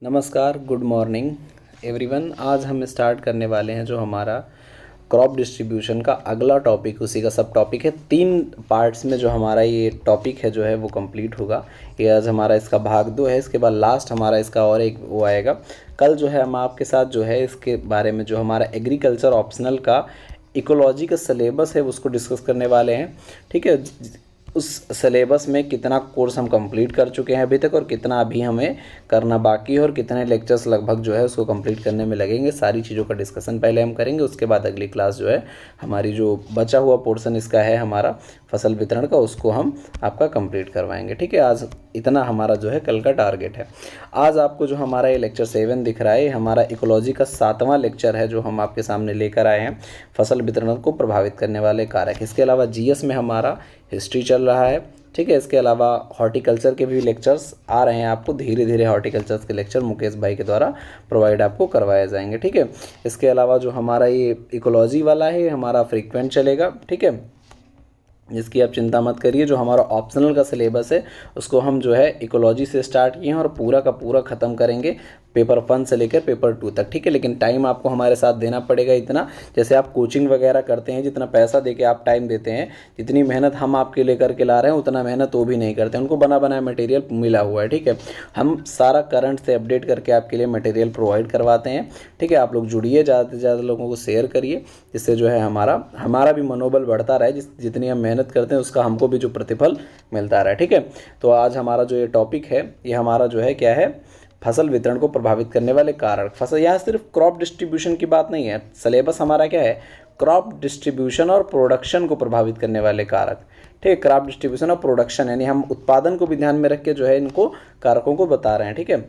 नमस्कार, good morning everyone. आज हम स्टार्ट करने वाले हैं जो हमारा क्रॉप डिस्ट्रीब्यूशन का अगला टॉपिक, उसी का सब टॉपिक है। 3 पार्ट्स में जो हमारा ये टॉपिक है जो है वो कंप्लीट होगा। ये आज हमारा इसका भाग 2 है। इसके बाद लास्ट हमारा इसका और एक वो आएगा। कल जो है हम आपके साथ जो है इसके बारे में जो हमारा एग्रीकल्चर ऑप्शनल का इकोलॉजी का सिलेबस है उसको डिस्कस करने वाले हैं। ठीक है, उस सिलेबस में कितना कोर्स हम कंप्लीट कर चुके हैं अभी तक और कितना अभी हमें करना बाकी है और कितने लेक्चर्स लगभग जो है उसको कंप्लीट करने में लगेंगे, सारी चीज़ों का डिस्कशन पहले हम करेंगे। उसके बाद अगली क्लास जो है हमारी जो बचा हुआ पोर्शन इसका है हमारा फसल वितरण का, उसको हम आपका कंप्लीट करवाएंगे। ठीक है, आज इतना हमारा जो है कल का टारगेट है। आज आपको जो हमारा ये लेक्चर 7 दिख रहा है, हमारा इकोलॉजी का 7वां लेक्चर है जो हम आपके सामने लेकर आए हैं, फसल वितरण को प्रभावित करने वाले कारक। इसके अलावा जीएस में हमारा हिस्ट्री चल रहा है। ठीक है, इसके अलावा हॉर्टिकल्चर के भी लेक्चर्स आ रहे हैं। आपको धीरे धीरे हॉर्टिकल्चर के लेक्चर मुकेश भाई के द्वारा प्रोवाइड आपको करवाए जाएंगे। ठीक है, इसके अलावा जो हमारा ये इकोलॉजी वाला है हमारा फ्रीक्वेंट चलेगा। ठीक है, जिसकी आप चिंता मत करिए। जो हमारा ऑप्शनल का सिलेबस है उसको हम जो है इकोलॉजी से स्टार्ट किए हैं और पूरा का पूरा ख़त्म करेंगे पेपर 1 से लेकर पेपर 2 तक। ठीक है, लेकिन टाइम आपको हमारे साथ देना पड़ेगा इतना, जैसे आप कोचिंग वगैरह करते हैं, जितना पैसा देके आप टाइम देते हैं, जितनी मेहनत हम आपके लिए करके ला रहे हैं उतना मेहनत वो भी नहीं करते। उनको बना बनाया मटेरियल मिला हुआ है। ठीक है, हम सारा करंट से अपडेट करके आपके लिए मटेरियल प्रोवाइड करवाते हैं। ठीक है, आप लोग जुड़िए, ज़्यादा से ज़्यादा लोगों को शेयर करिए, जिससे जो है हमारा भी मनोबल बढ़ता रहे। जितनी हम मेहनत करते हैं उसका हमको भी जो प्रतिफल मिलता रहा है। ठीक है, तो आज हमारा जो ये टॉपिक है ये हमारा जो है क्या है, फसल वितरण को प्रभावित करने वाले कारक। फसल, यहाँ सिर्फ क्रॉप डिस्ट्रीब्यूशन की बात नहीं है, सिलेबस हमारा क्या है, क्रॉप डिस्ट्रीब्यूशन और प्रोडक्शन को प्रभावित करने वाले कारक। ठीक है, क्रॉप डिस्ट्रीब्यूशन और प्रोडक्शन यानी हम उत्पादन को भी ध्यान में रख के जो है इनको कारकों को बता रहे हैं। ठीक है,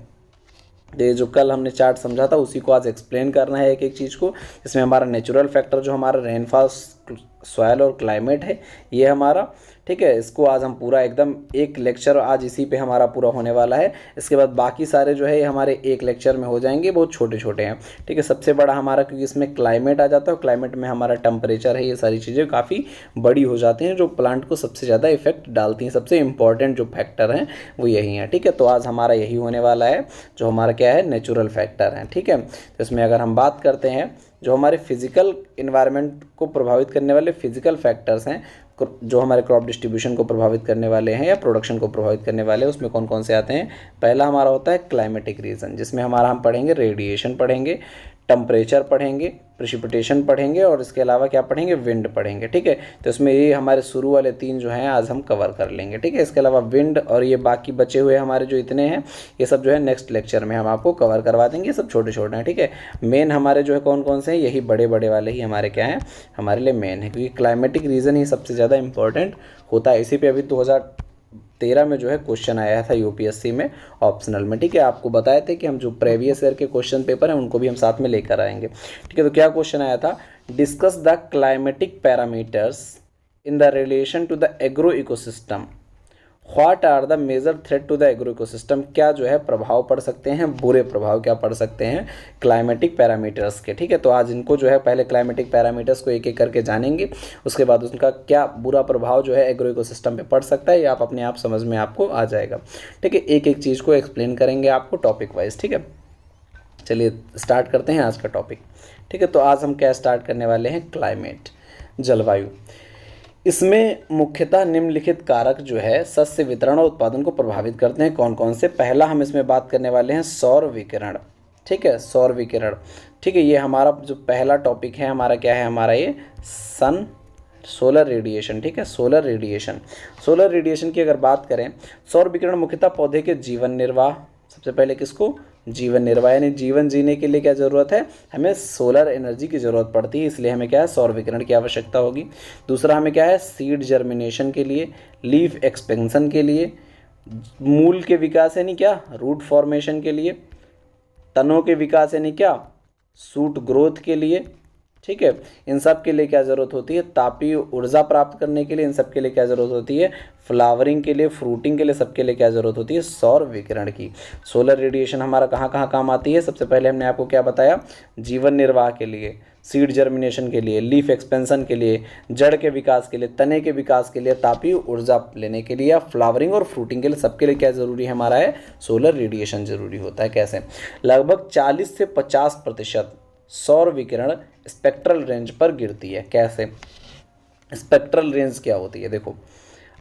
ये जो कल हमने चार्ट समझा था उसी को आज एक्सप्लेन करना है एक एक चीज़ को। इसमें हमारा नेचुरल फैक्टर जो हमारा रेनफॉल, सॉयल और क्लाइमेट है ये हमारा। ठीक है, इसको आज हम पूरा एकदम एक लेक्चर आज इसी पे हमारा पूरा होने वाला है। इसके बाद बाकी सारे जो है ये हमारे एक लेक्चर में हो जाएंगे, बहुत छोटे छोटे हैं। ठीक है, सबसे बड़ा हमारा क्योंकि इसमें क्लाइमेट आ जाता है, क्लाइमेट में हमारा टेम्परेचर है, ये सारी चीज़ें काफ़ी बड़ी हो जाती हैं जो प्लांट को सबसे ज़्यादा इफेक्ट डालती हैं। सबसे इंपॉर्टेंट जो फैक्टर हैं वो यही हैं। ठीक है, तो आज हमारा यही होने वाला है जो हमारा क्या है, नेचुरल फैक्टर हैं। ठीक है, तो इसमें अगर हम बात करते हैं जो हमारे फिजिकल इन्वायरमेंट को प्रभावित करने वाले फिजिकल फैक्टर्स हैं, जो हमारे क्रॉप डिस्ट्रीब्यूशन को प्रभावित करने वाले हैं या प्रोडक्शन को प्रभावित करने वाले हैं, उसमें कौन कौन से आते हैं। पहला हमारा होता है क्लाइमेटिक रीजन, जिसमें हमारा हम पढ़ेंगे रेडिएशन पढ़ेंगे, टेम्परेचर पढ़ेंगे, प्रेसिपिटेशन पढ़ेंगे और इसके अलावा क्या पढ़ेंगे, विंड पढ़ेंगे। ठीक है, तो इसमें ये हमारे शुरू वाले 3 जो हैं आज हम कवर कर लेंगे। ठीक है, इसके अलावा विंड और ये बाकी बचे हुए हमारे जो इतने हैं ये सब जो है नेक्स्ट लेक्चर में हम आपको कवर करवा देंगे। ये सब छोटे छोटे हैं। ठीक है, मेन हमारे जो है कौन कौन से हैं, यही बड़े बड़े वाले ही हमारे क्या हैं, हमारे लिए मेन है, क्योंकि क्लाइमेटिक रीजन ही सबसे ज़्यादा इंपॉर्टेंट होता है। इसी पर अभी 2013 में जो है क्वेश्चन आया था यूपीएससी में ऑप्शनल में। ठीक है, आपको बताए थे कि हम जो प्रीवियस ईयर के क्वेश्चन पेपर हैं उनको भी हम साथ में लेकर आएंगे। ठीक है, तो क्या क्वेश्चन आया था, discuss the climatic parameters in the relation to the agro ecosystem, what are the major threat to the agro ecosystem. क्या जो है प्रभाव पड़ सकते हैं, बुरे प्रभाव क्या पड़ सकते हैं क्लाइमेटिक पैरामीटर्स के। ठीक है, तो आज इनको जो है पहले क्लाइमेटिक पैरामीटर्स को एक एक करके जानेंगे, उसके बाद उनका क्या बुरा प्रभाव जो है एग्रो इकोसिस्टम पे पड़ सकता है, ये आप अपने आप समझ में आपको आ जाएगा। ठीक है, एक एक चीज़ को एक्सप्लेन करेंगे आपको टॉपिक वाइज। ठीक है, चलिए स्टार्ट करते हैं आज का टॉपिक। ठीक है, तो आज हम क्या स्टार्ट करने वाले हैं, क्लाइमेट, जलवायु। इसमें मुख्यतः निम्नलिखित कारक जो है शस्य वितरण और उत्पादन को प्रभावित करते हैं। कौन कौन से, पहला हम इसमें बात करने वाले हैं सौर विकिरण। ठीक है, सौर विकिरण। ठीक है, ये हमारा जो पहला टॉपिक है हमारा क्या है, हमारा ये सोलर रेडिएशन। ठीक है, सोलर रेडिएशन। सोलर रेडिएशन की अगर बात करें, सौर विकिरण मुख्यतः पौधे के जीवन निर्वाह, सबसे पहले किसको, जीवन निर्वाह यानी जीवन जीने के लिए क्या ज़रूरत है, हमें सोलर एनर्जी की ज़रूरत पड़ती है, इसलिए हमें क्या है, सौर विकिरण की आवश्यकता होगी। दूसरा हमें क्या है, सीड जर्मिनेशन के लिए, लीफ एक्सपेंशन के लिए, मूल के विकास यानी क्या, रूट फॉर्मेशन के लिए, तनों के विकास यानी क्या, सूट ग्रोथ के लिए। ठीक है। इन सब के लिए क्या ज़रूरत होती है, तापीय ऊर्जा प्राप्त करने के लिए इन सब के लिए क्या ज़रूरत होती है, फ्लावरिंग के लिए, फ्रूटिंग के लिए, सबके लिए क्या ज़रूरत होती है, सौर विकिरण की। सोलर रेडिएशन हमारा कहाँ कहाँ काम आती है, सबसे पहले हमने आपको क्या बताया, जीवन निर्वाह के लिए, सीड जर्मिनेशन के लिए, लीफ एक्सपेंशन के लिए, जड़ के विकास के लिए, तने के विकास के लिए, तापीय ऊर्जा लेने के लिए, या फ्लावरिंग और फ्रूटिंग के लिए, सबके लिए क्या ज़रूरी है हमारा है, सोलर रेडिएशन ज़रूरी होता है। कैसे, लगभग 40 से 50% सौर विकिरण स्पेक्ट्रल रेंज पर गिरती है। कैसे, स्पेक्ट्रल रेंज क्या होती है, देखो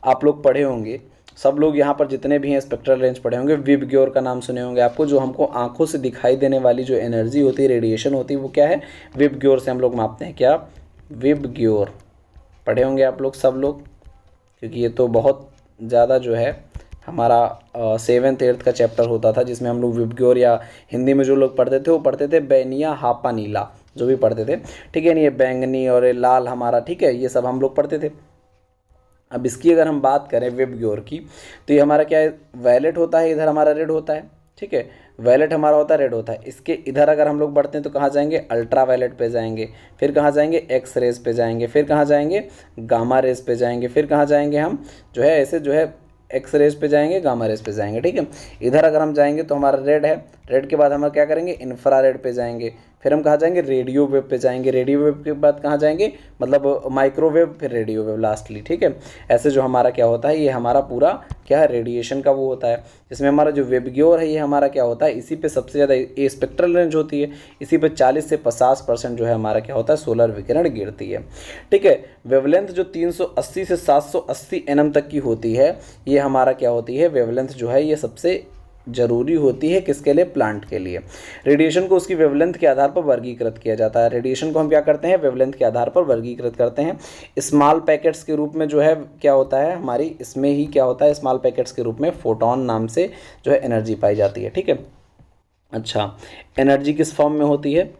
आप लोग पढ़े होंगे, सब लोग यहाँ पर जितने भी हैं स्पेक्ट्रल रेंज पढ़े होंगे, विबग्योर का नाम सुने होंगे आपको, जो हमको आंखों से दिखाई देने वाली जो एनर्जी होती है, रेडिएशन होती है, वो क्या है, विबग्योर से हम लोग मापते हैं। क्या, विबग्योर पढ़े होंगे आप लोग सब लोग, क्योंकि ये तो बहुत ज़्यादा जो है हमारा 7th 8th का चैप्टर होता था, जिसमें हम लोग विबग्योर, या हिंदी में जो लोग पढ़ते थे वो पढ़ते थे बैनिया हापा नीला, जो भी पढ़ते थे, ठीक है। नहीं, ये बैंगनी और ये लाल हमारा, ठीक है, ये सब हम लोग पढ़ते थे। अब इसकी अगर हम बात करें विबग्योर की, तो ये हमारा क्या है, वैलेट होता है, इधर हमारा रेड होता है, ठीक है, वैलेट हमारा होता है, रेड होता है। इसके इधर अगर हम लोग बढ़ते हैं तो कहाँ जाएंगे, अल्ट्रा वैलेट पे जाएंगे, फिर कहाँ जाएंगे, एक्स रेज पे जाएंगे, फिर कहाँ जाएंगे, गामा रेज पे जाएंगे, फिर कहाँ जाएंगे हम, जो है ऐसे जो है एक्स रेज पे जाएंगे, गामा रेज पे जाएंगे, ठीक है। इधर अगर हम जाएंगे तो हमारा रेड है, रेड के बाद हम क्या करेंगे, इंफ्रारेड पे जाएंगे, फिर हम कहाँ जाएंगे, रेडियो वेव पे जाएंगे, रेडियो वेव के बाद कहाँ जाएंगे, मतलब माइक्रोवेव, फिर रेडियो वेव लास्टली, ठीक है। ऐसे जो हमारा क्या होता है, ये हमारा पूरा क्या है, रेडिएशन का वो होता है, जिसमें हमारा जो विबग्योर है ये हमारा क्या होता है, इसी पे सबसे ज़्यादा ये स्पेक्ट्रल रेंज होती है, इसी पे 40 से 50% जो है हमारा क्या होता है, सोलर विकिरण गिरती है, ठीक है। वेवलेंथ जो 380 से 780 nm तक की होती है, ये हमारा क्या होती है, वेवलेंथ जो है ये सबसे जरूरी होती है, किसके लिए, प्लांट के लिए। रेडिएशन को उसकी वेवलेंथ के आधार पर वर्गीकृत किया जाता है। रेडिएशन को हम क्या करते हैं, वेवलेंथ के आधार पर वर्गीकृत करते हैं। स्मॉल पैकेट्स के रूप में जो है क्या होता है हमारी, इसमें ही क्या होता है, स्मॉल पैकेट्स के रूप में फोटोन नाम से जो है एनर्जी पाई जाती है, ठीक है। अच्छा, एनर्जी किस फॉर्म में होती है,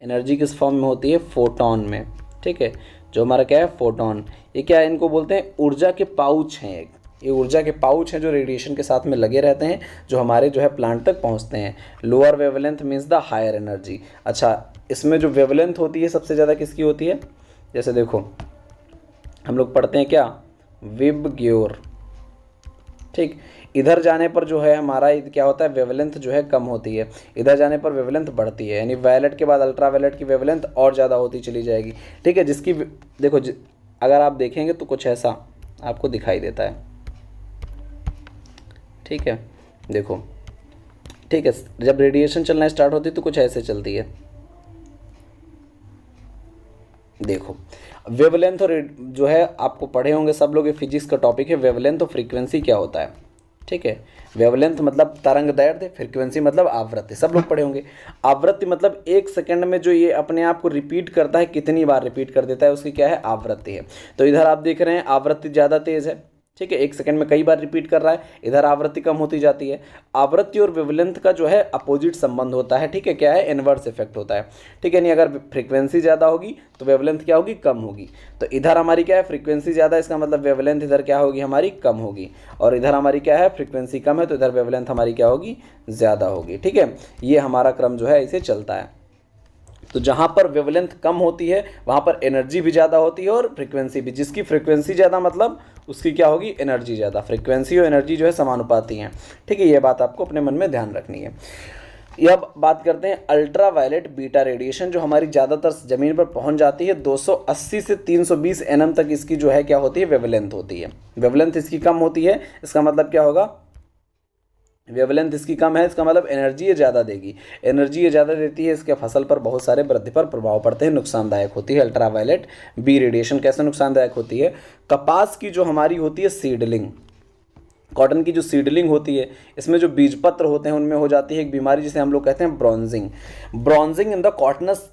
एनर्जी किस फॉर्म में होती है, फोटोन में, ठीक है। जो हमारा क्या है, फोटोन, ये क्या है, इनको बोलते हैं ऊर्जा के पाउच हैं, एक ये ऊर्जा के पाउच हैं जो रेडिएशन के साथ में लगे रहते हैं, जो हमारे जो है प्लांट तक पहुंचते हैं। Lower wavelength means the higher energy. अच्छा, इसमें जो वेवलेंथ होती है सबसे ज़्यादा किसकी होती है, जैसे देखो हम लोग पढ़ते हैं क्या, विबग्योर, ठीक। इधर जाने पर जो है हमारा क्या होता है, वेवलेंथ जो है कम होती है, इधर जाने पर वेवलेंथ बढ़ती है, यानी वायलेट के बाद अल्ट्रा वायलेट की वेवलेंथ और ज़्यादा होती चली जाएगी, ठीक है। जिसकी देखो अगर आप देखेंगे तो कुछ ऐसा आपको दिखाई देता है, ठीक है, देखो, ठीक है। जब रेडिएशन चलना स्टार्ट होती है तो कुछ ऐसे चलती है, देखो वेवलेंथ, और जो है आपको पढ़े होंगे सब लोग, ये फिजिक्स का टॉपिक है, वेवलेंथ और फ्रीक्वेंसी क्या होता है, ठीक है। वेवलेंथ मतलब तरंग दैर्ध्य, फ्रीक्वेंसी मतलब आवृत्ति, सब लोग पढ़े होंगे। आवृत्ति मतलब 1 सेकंड में जो ये अपने आप को रिपीट करता है, कितनी बार रिपीट कर देता है, उसकी क्या है, आवृत्ति है। तो इधर आप देख रहे हैं आवृत्ति ज़्यादा तेज़ है, ठीक है, 1 सेकंड में कई बार रिपीट कर रहा है, इधर आवृत्ति कम होती जाती है। आवृत्ति और वेवलेंथ का जो है अपोजिट संबंध होता है, ठीक है, क्या है, इनवर्स इफेक्ट होता है, ठीक है। नहीं, अगर फ्रीक्वेंसी ज़्यादा होगी तो वेवलेंथ क्या होगी, कम होगी। तो इधर हमारी क्या है, फ्रीक्वेंसी ज़्यादा, इसका मतलब वेवलेंथ इधर क्या होगी, हमारी कम होगी, और इधर हमारी क्या है, फ्रीक्वेंसी कम है, तो इधर वेवलेंथ हमारी क्या होगी, ज़्यादा होगी, ठीक है। ये हमारा क्रम जो है इसे चलता है। तो जहाँ पर वेवलेंथ कम होती है वहाँ पर एनर्जी भी ज़्यादा होती है और फ्रीक्वेंसी भी। जिसकी फ्रीक्वेंसी ज़्यादा मतलब उसकी क्या होगी, एनर्जी ज़्यादा। फ्रीक्वेंसी और एनर्जी जो है समानुपाती हैं, ठीक है। ये बात आपको अपने मन में ध्यान रखनी है। ये अब बात करते हैं अल्ट्रा वायलेट बीटा रेडिएशन, जो हमारी ज़्यादातर ज़मीन पर पहुंच जाती है। 280 से 320 nm तक इसकी जो है क्या होती है, वेवलेंथ होती है। वेवलेंथ इसकी कम होती है, इसका मतलब क्या होगा, वेवलेंथ इसकी कम है, इसका मतलब एनर्जी ये ज़्यादा देगी। एनर्जी ये ज़्यादा देती है, इसके फसल पर बहुत सारे वृद्धि पर प्रभाव पड़ते हैं, नुकसानदायक होती है। अल्ट्रा वायलेट बी रेडिएशन कैसे नुकसानदायक होती है, कपास की जो हमारी होती है सीडलिंग, कॉटन की जो सीडलिंग होती है, इसमें जो बीजपत्र होते हैं उनमें हो जाती है एक बीमारी जिसे हम लोग कहते हैं bronzing. Bronzing in the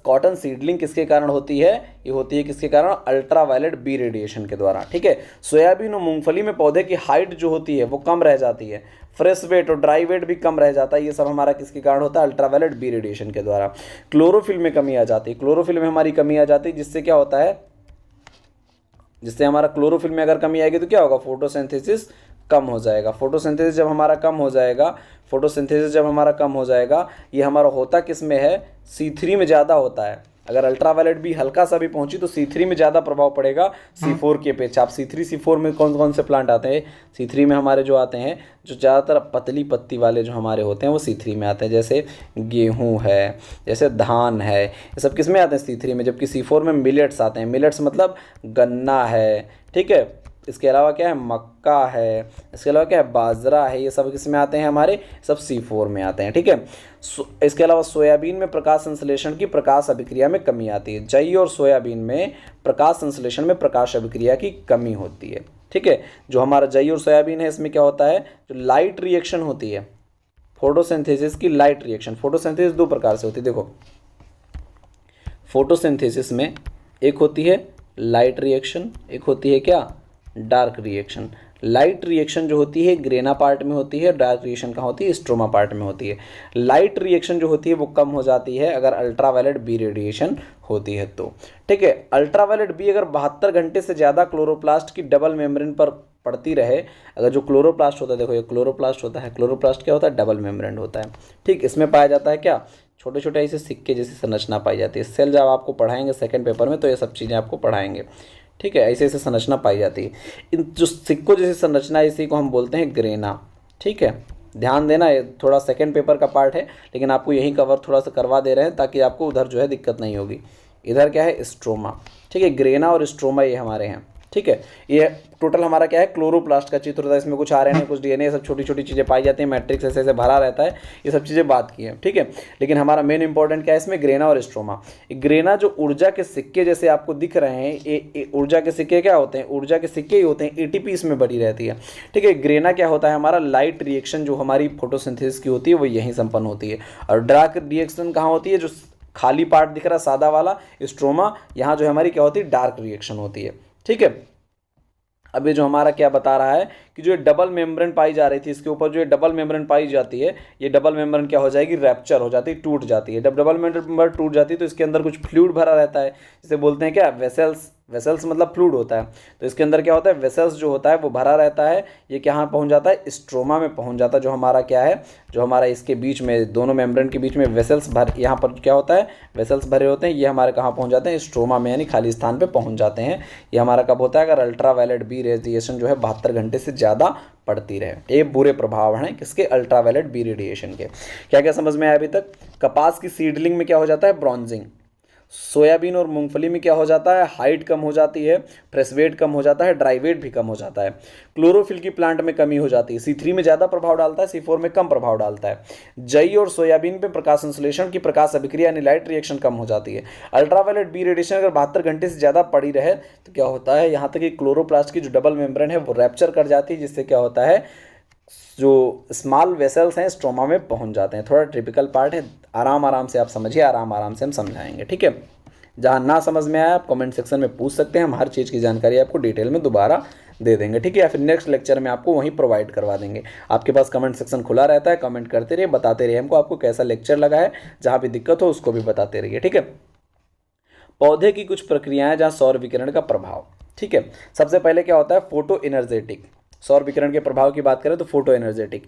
cotton seedling किसके कारण होती है, ये होती है किसके कारण, अल्ट्रा वायलेट बी रेडिएशन के द्वारा, ठीक है। सोयाबीन और मूंगफली में पौधे की हाइट जो होती है वो कम रह जाती है, फ्रेश वेट और ड्राई वेट भी कम रह जाता है। ये सब हमारा किसके कारण होता है, अल्ट्रा वायलेट बी रेडिएशन के द्वारा। क्लोरोफिल में कमी आ जाती है, क्लोरोफिल में हमारी कमी आ जाती है, जिससे क्या होता है, जिससे हमारा क्लोरोफिल में अगर कमी आएगी तो क्या होगा, फोटोसिंथेसिस कम हो जाएगा। फोटोसिंथेसिस जब हमारा कम हो जाएगा, फोटोसिंथेसिस जब हमारा कम हो जाएगा, ये हमारा होता किस में है, C3 में ज़्यादा होता है, अगर अल्ट्रावायलेट बी हल्का सा भी पहुंची तो C3 में ज़्यादा प्रभाव पड़ेगा C4 की अपेक्षा। आप C3 C4 में कौन कौन से प्लांट आते हैं, C3 में हमारे जो आते हैं, जो ज़्यादातर पतली पत्ती वाले जो हमारे होते हैं वो C3 में आते हैं, जैसे गेहूँ है, जैसे धान है, ये सब किस में आते हैं C3 में। जबकि C4 में मिलेट्स आते हैं, मिलेट्स मतलब गन्ना है, ठीक है, इसके अलावा क्या है, मक्का है, इसके अलावा क्या है, बाजरा है, ये सब किस में आते हैं, हमारे सब C4 में आते हैं, ठीक है। इसके अलावा सोयाबीन में प्रकाश संश्लेषण की प्रकाश अभिक्रिया में कमी आती है। जई और सोयाबीन में प्रकाश संश्लेषण में प्रकाश अभिक्रिया की कमी होती है, ठीक है। जो हमारा जई और सोयाबीन है इसमें क्या होता है, जो लाइट रिएक्शन होती है, फोटोसिंथेसिस की लाइट रिएक्शन। फोटोसिंथेसिस दो प्रकार से होती है, देखो फोटोसिंथेसिस में एक होती है लाइट रिएक्शन, एक होती है क्या, डार्क रिएक्शन। लाइट रिएक्शन जो होती है ग्रेना पार्ट में होती है, डार्क रिएक्शन कहाँ होती है, स्ट्रोमा पार्ट में होती है। लाइट रिएक्शन जो होती है वो कम हो जाती है अगर अल्ट्रावायलेट बी रेडिएशन होती है तो, ठीक है। अल्ट्रावायलेट बी अगर 72 घंटे से ज़्यादा क्लोरोप्लास्ट की डबल मेम्ब्रेन पर पड़ती रहे, अगर जो क्लोरोप्लास्ट होता है, देखो ये क्लोरोप्लास्ट होता है, क्लोरोप्लास्ट क्या होता है, डबल मेम्ब्रेन होता है, ठीक। इसमें पाया जाता है क्या, छोटे छोटे ऐसे सिक्के जैसी संरचना पाई जाती है। सेल जब आपको पढ़ाएंगे सेकंड पेपर में तो ये सब चीज़ें आपको पढ़ाएंगे, ठीक है। ऐसे ऐसे संरचना पाई जाती है। इन जो सिक्कों जैसी संरचना है इसी को हम बोलते हैं ग्रेना, ठीक है। ध्यान देना, ये थोड़ा सेकंड पेपर का पार्ट है लेकिन आपको यही कवर थोड़ा सा करवा दे रहे हैं ताकि आपको उधर जो है दिक्कत नहीं होगी। इधर क्या है, स्ट्रोमा, ठीक है। ग्रेना और स्ट्रोमा ये हमारे हैं, ठीक है। ये टोटल हमारा क्या है, क्लोरोप्लास्ट का चित्र होता है। इसमें कुछ आरएनए, कुछ डीएनए, सब छोटी छोटी चीज़ें पाई जाती हैं, मैट्रिक्स ऐसे ऐसे भरा रहता है, ये सब चीज़ें बात की हैं, ठीक है। लेकिन हमारा मेन इंपॉर्टेंट क्या है इसमें, ग्रेना और स्ट्रोमा। ग्रेना जो ऊर्जा के सिक्के जैसे आपको दिख रहे हैं, ये ऊर्जा के सिक्के क्या होते हैं, ऊर्जा के सिक्के ही होते हैं, एटीपी इसमें बनी रहती है, ठीक है। ग्रेना क्या होता है, हमारा लाइट रिएक्शन जो हमारी फोटोसिंथेसिस की होती है वो यहीं संपन्न होती है। और डार्क रिएक्शन कहाँ होती है, जो खाली पार्ट दिख रहा है सादा वाला स्ट्रोमा, यहाँ जो हमारी क्या होती है, डार्क रिएक्शन होती है, ठीक है। अब ये जो हमारा क्या बता रहा है कि जो डबल मेम्ब्रेन पाई जा रही थी, इसके ऊपर जो डबल मेम्ब्रेन पाई जाती है, ये डबल मेम्ब्रेन क्या हो जाएगी, रैप्चर हो जाती है, टूट जाती है। जब डबल मेम्ब्रेन टूट जाती है तो इसके अंदर कुछ फ्लूइड भरा रहता है, जिसे बोलते हैं क्या, वेसल्स। वेसल्स मतलब फ्लूइड होता है, तो इसके अंदर क्या होता है, वेसल्स जो होता है वो भरा रहता है। ये कहाँ पहुँच जाता है, स्ट्रोमा में पहुँच जाता है। जो हमारा क्या है, जो हमारा इसके बीच में दोनों मेम्ब्रेन के बीच में वेसल्स भर, यहाँ पर क्या होता है, वेसल्स भरे होते हैं, ये हमारे कहाँ पहुँच जाते हैं, स्ट्रोमा में, यानी खाली स्थान पे पहुँच जाते हैं। ये हमारा कब होता है, अगर अल्ट्रावायलेट बी रेडिएशन जो है 72 घंटे से ज़्यादा पड़ती रहे। ये बुरे प्रभाव हैं किसके, अल्ट्रावायलेट बी रेडिएशन के। क्या क्या समझ में आया अभी तक। कपास की सीडलिंग में क्या हो जाता है, ब्रॉन्जिंग। सोयाबीन और मूंगफली में क्या हो जाता है, हाइट कम हो जाती है, फ्रेश वेट कम हो जाता है, ड्राई वेट भी कम हो जाता है। क्लोरोफिल की प्लांट में कमी हो जाती है, C3 में ज़्यादा प्रभाव डालता है, C4 में कम प्रभाव डालता है। जई और सोयाबीन पे प्रकाश संश्लेषण की प्रकाश अभिक्रिया यानी लाइट रिएक्शन कम हो जाती है। अल्ट्रावायलेट बी रेडिएशन अगर 72 घंटे से ज़्यादा पड़ी रहे तो क्या होता है, यहाँ तक कि क्लोरोप्लास्ट की जो डबल मेम्ब्रेन है वो रैप्चर कर जाती है, जिससे क्या होता है, जो स्मॉल वेसल्स हैं स्ट्रोमा में पहुंच जाते हैं। थोड़ा टिपिकल पार्ट है, आराम आराम से आप समझिए, आराम आराम से हम समझाएंगे, ठीक है। जहां ना समझ में आया आप कमेंट सेक्शन में पूछ सकते हैं, हम हर चीज़ की जानकारी आपको डिटेल में दोबारा दे देंगे, ठीक है। या फिर नेक्स्ट लेक्चर में आपको वहीं प्रोवाइड करवा देंगे। आपके पास कमेंट सेक्शन खुला रहता है, कमेंट करते रहिए, बताते रहिए हमको आपको कैसा लेक्चर लगा है। जहाँ भी दिक्कत हो उसको भी बताते रहिए, ठीक है। पौधे की कुछ प्रक्रियाएं जहाँ सौर विकिरण का प्रभाव, ठीक है। सबसे पहले क्या होता है, फोटो एनर्जेटिक। सौर विकिरण के प्रभाव की बात करें तो फोटो एनर्जेटिक।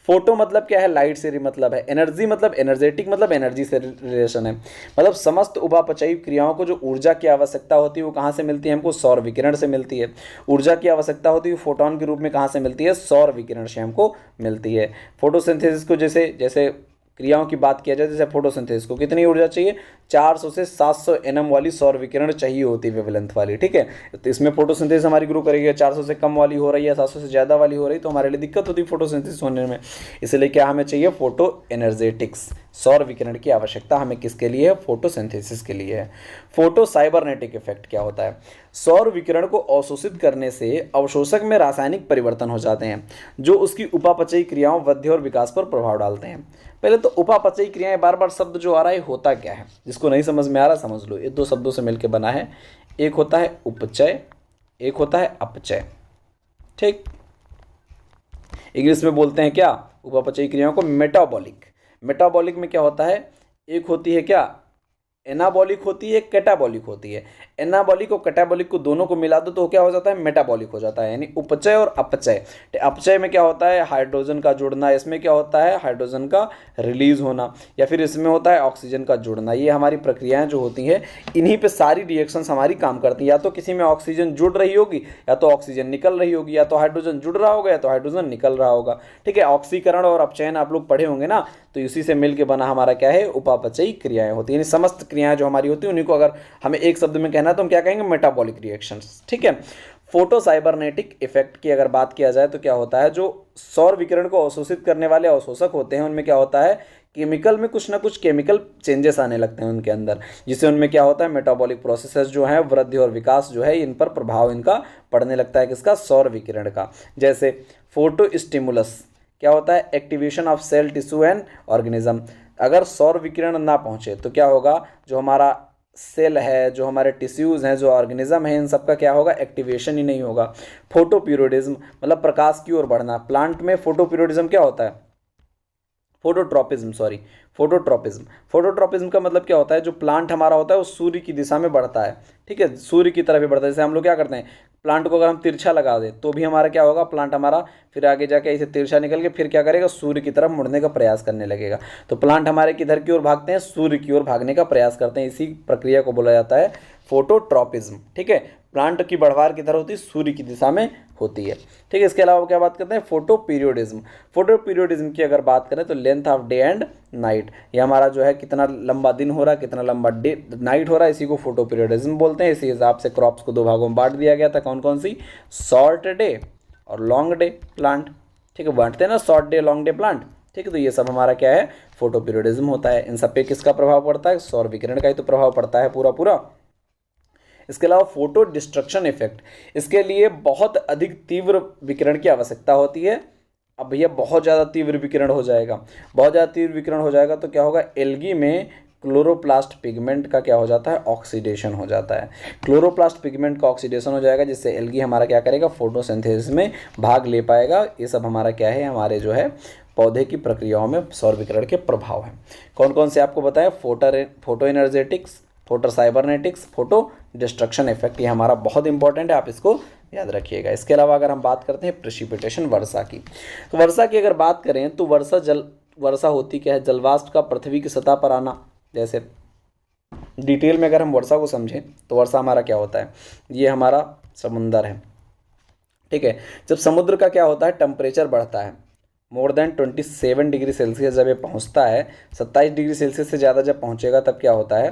फोटो मतलब क्या है, लाइट से मतलब है, एनर्जी मतलब एनर्जेटिक मतलब एनर्जी से रिलेशन है। मतलब समस्त उपापचयी क्रियाओं को जो ऊर्जा की आवश्यकता होती है वो कहाँ से मिलती है, हमको सौर विकिरण से मिलती है। ऊर्जा की आवश्यकता होती है फोटोन के रूप में कहाँ से मिलती है, सौर विकिरण से हमको मिलती है। फोटोसिंथेसिस को जैसे जैसे क्रियाओं की बात किया जाए, जैसे फोटोसिंथेसिस को कितनी ऊर्जा चाहिए, 400 से 700 nm वाली सौर विकिरण चाहिए होती है, वेवलेंथ वाली, ठीक है। तो इसमें फोटोसिंथेसिस हमारी ग्रो करेगी, 400 से कम वाली हो रही है, 700 से ज़्यादा वाली हो रही है तो हमारे लिए दिक्कत होती है फोटोसिंथेसिस होने में। इसलिए क्या हमें चाहिए, फोटो एनर्जेटिक्स। सौर विकिरण की आवश्यकता हमें किसके लिए है, फोटोसिंथेसिस के लिए है। फोटो साइबरनेटिक इफेक्ट क्या होता है, सौर विकिरण को अवशोषित करने से अवशोषक में रासायनिक परिवर्तन हो जाते हैं जो उसकी उपापचयी क्रियाओं, वृद्धि और विकास पर प्रभाव डालते हैं। पहले तो उपापचयी क्रियाएं, बार बार शब्द जो आ रहा है होता क्या है, जिसको नहीं समझ में आ रहा समझ लो। ये दो शब्दों से मिलकर बना है, एक होता है उपचय, एक होता है अपचय, ठीक। इंग्लिश में बोलते हैं क्या, उपापचयी क्रियाओं को मेटाबॉलिक। मेटाबॉलिक में क्या होता है, एक होती है क्या, एनाबॉलिक होती है, कैटाबॉलिक होती है। एनाबॉलिक और कैटाबॉलिक को दोनों को मिला दो तो क्या हो जाता है, मेटाबॉलिक हो जाता है, यानी उपचय और अपचय। अपचय में क्या होता है, हाइड्रोजन का जुड़ना, इसमें क्या होता है, हाइड्रोजन का रिलीज होना, या फिर इसमें होता है ऑक्सीजन का जुड़ना। ये हमारी प्रक्रियाएं जो होती हैं, इन्हीं पे सारी रिएक्शंस हमारी काम करती हैं। या तो किसी में ऑक्सीजन जुड़ रही होगी, या तो ऑक्सीजन निकल रही होगी, या तो हाइड्रोजन जुड़ रहा होगा, या तो हाइड्रोजन निकल रहा होगा। ठीक है, ऑक्सीकरण और अपचयन आप लोग पढ़े होंगे ना, तो इसी से मिलकर बना हमारा क्या है, उपापचयी क्रियाएं होती हैं। यानी समस्त क्रियाएं जो हमारी होती हैं उन्हीं को अगर हमें एक शब्द में कहना है तो हम क्या कहेंगे, मेटाबॉलिक रिएक्शंस। ठीक है, फोटोसाइबरनेटिक इफेक्ट की अगर बात किया जाए तो क्या होता है, जो सौर विकिरण को अवशोषित करने वाले अवशोषक होते हैं उनमें क्या होता है, केमिकल में कुछ ना कुछ केमिकल चेंजेस आने लगते हैं उनके अंदर, जिससे उनमें क्या होता है, मेटाबॉलिक प्रोसेसेस जो है, वृद्धि और विकास जो है, इन पर प्रभाव इनका पड़ने लगता है, किसका, सौर विकिरण का। जैसे फोटो स्टिमुलस क्या होता है, activation of cell tissue and organism. अगर सौर विकिरण ना पहुंचे तो क्या होगा, जो हमारा सेल है, जो हमारे टिश्यूज़ हैं, जो ऑर्गेनिज्म है, इन सब का क्या होगा, एक्टिवेशन ही नहीं होगा। फोटो पीरियोडिज्म मतलब प्रकाश की ओर बढ़ना। प्लांट में फोटो पीरियोडिज्म क्या होता है, फोटोट्रॉपिज्म, सॉरी, फोटोट्रॉपिज्म। फोटोट्रॉपिज्म का मतलब क्या होता है, जो प्लांट हमारा होता है वो सूर्य की दिशा में बढ़ता है। ठीक है, सूर्य की तरफ ही बढ़ता है। जैसे हम लोग क्या करते हैं, प्लांट को अगर हम तिरछा लगा दें तो भी हमारा क्या होगा, प्लांट हमारा फिर आगे जाके ऐसे तिरछा निकल के फिर क्या करेगा, सूर्य की तरफ मुड़ने का प्रयास करने लगेगा। तो प्लांट हमारे किधर की ओर भागते हैं, सूर्य की ओर भागने का प्रयास करते हैं। इसी प्रक्रिया को बोला जाता है फोटोट्रॉपिज्म। ठीक है, प्लांट की बढ़वार किधर होती है, सूर्य की दिशा में होती है। ठीक है, इसके अलावा क्या बात करते हैं, फोटो पीरियोडिज्म। फोटो पीरियोडिज्म की अगर बात करें तो length of day and night, ये हमारा जो है कितना लंबा दिन हो रहा है, कितना लंबा डे नाइट हो रहा है, इसी को फोटो पीरियोडिज्म बोलते हैं। इसी हिसाब से क्रॉप्स को दो भागों में बांट दिया गया था, कौन कौन सी, शॉर्ट डे और लॉन्ग डे प्लांट। ठीक है, बांटते हैं ना, short day long day plant. ठीक है, तो ये सब हमारा क्या है, फोटो पीरियोडिज्म होता है। इन सब पे किसका प्रभाव पड़ता है, सौर विकिरण का ही तो प्रभाव पड़ता है पूरा पूरा। इसके अलावा फोटो डिस्ट्रक्शन इफेक्ट, इसके लिए बहुत अधिक तीव्र विकिरण की आवश्यकता होती है। अब भैया बहुत ज़्यादा तीव्र विकिरण हो जाएगा, बहुत ज़्यादा तीव्र विकिरण हो जाएगा तो क्या होगा, एल्गी में क्लोरोप्लास्ट पिगमेंट का क्या हो जाता है, ऑक्सीडेशन हो जाता है। क्लोरोप्लास्ट पिगमेंट का ऑक्सीडेशन हो जाएगा, जिससे एल्गी हमारा क्या करेगा, फोटोसिंथेसिस में भाग ले पाएगा। ये सब हमारा क्या है, हमारे जो है पौधे की प्रक्रियाओं में सौर विकिरण के प्रभाव हैं। कौन कौन से आपको बताया, photo energetics, photo cybernetics, photo destruction effect, ये हमारा बहुत इंपॉर्टेंट है, आप इसको याद रखिएगा। इसके अलावा अगर हम बात करते हैं प्रेसिपिटेशन, वर्षा की, तो वर्षा की अगर बात करें तो वर्षा होती क्या है, जलवाष्प का पृथ्वी की सतह पर आना। जैसे डिटेल में अगर हम वर्षा को समझें तो वर्षा हमारा क्या होता है, ये हमारा समुंदर है। ठीक है, जब समुद्र का क्या होता है, टेम्परेचर बढ़ता है मोर देन 27 डिग्री सेल्सियस, जब ये पहुँचता है 27 डिग्री सेल्सियस से ज़्यादा जब पहुँचेगा तब क्या होता है,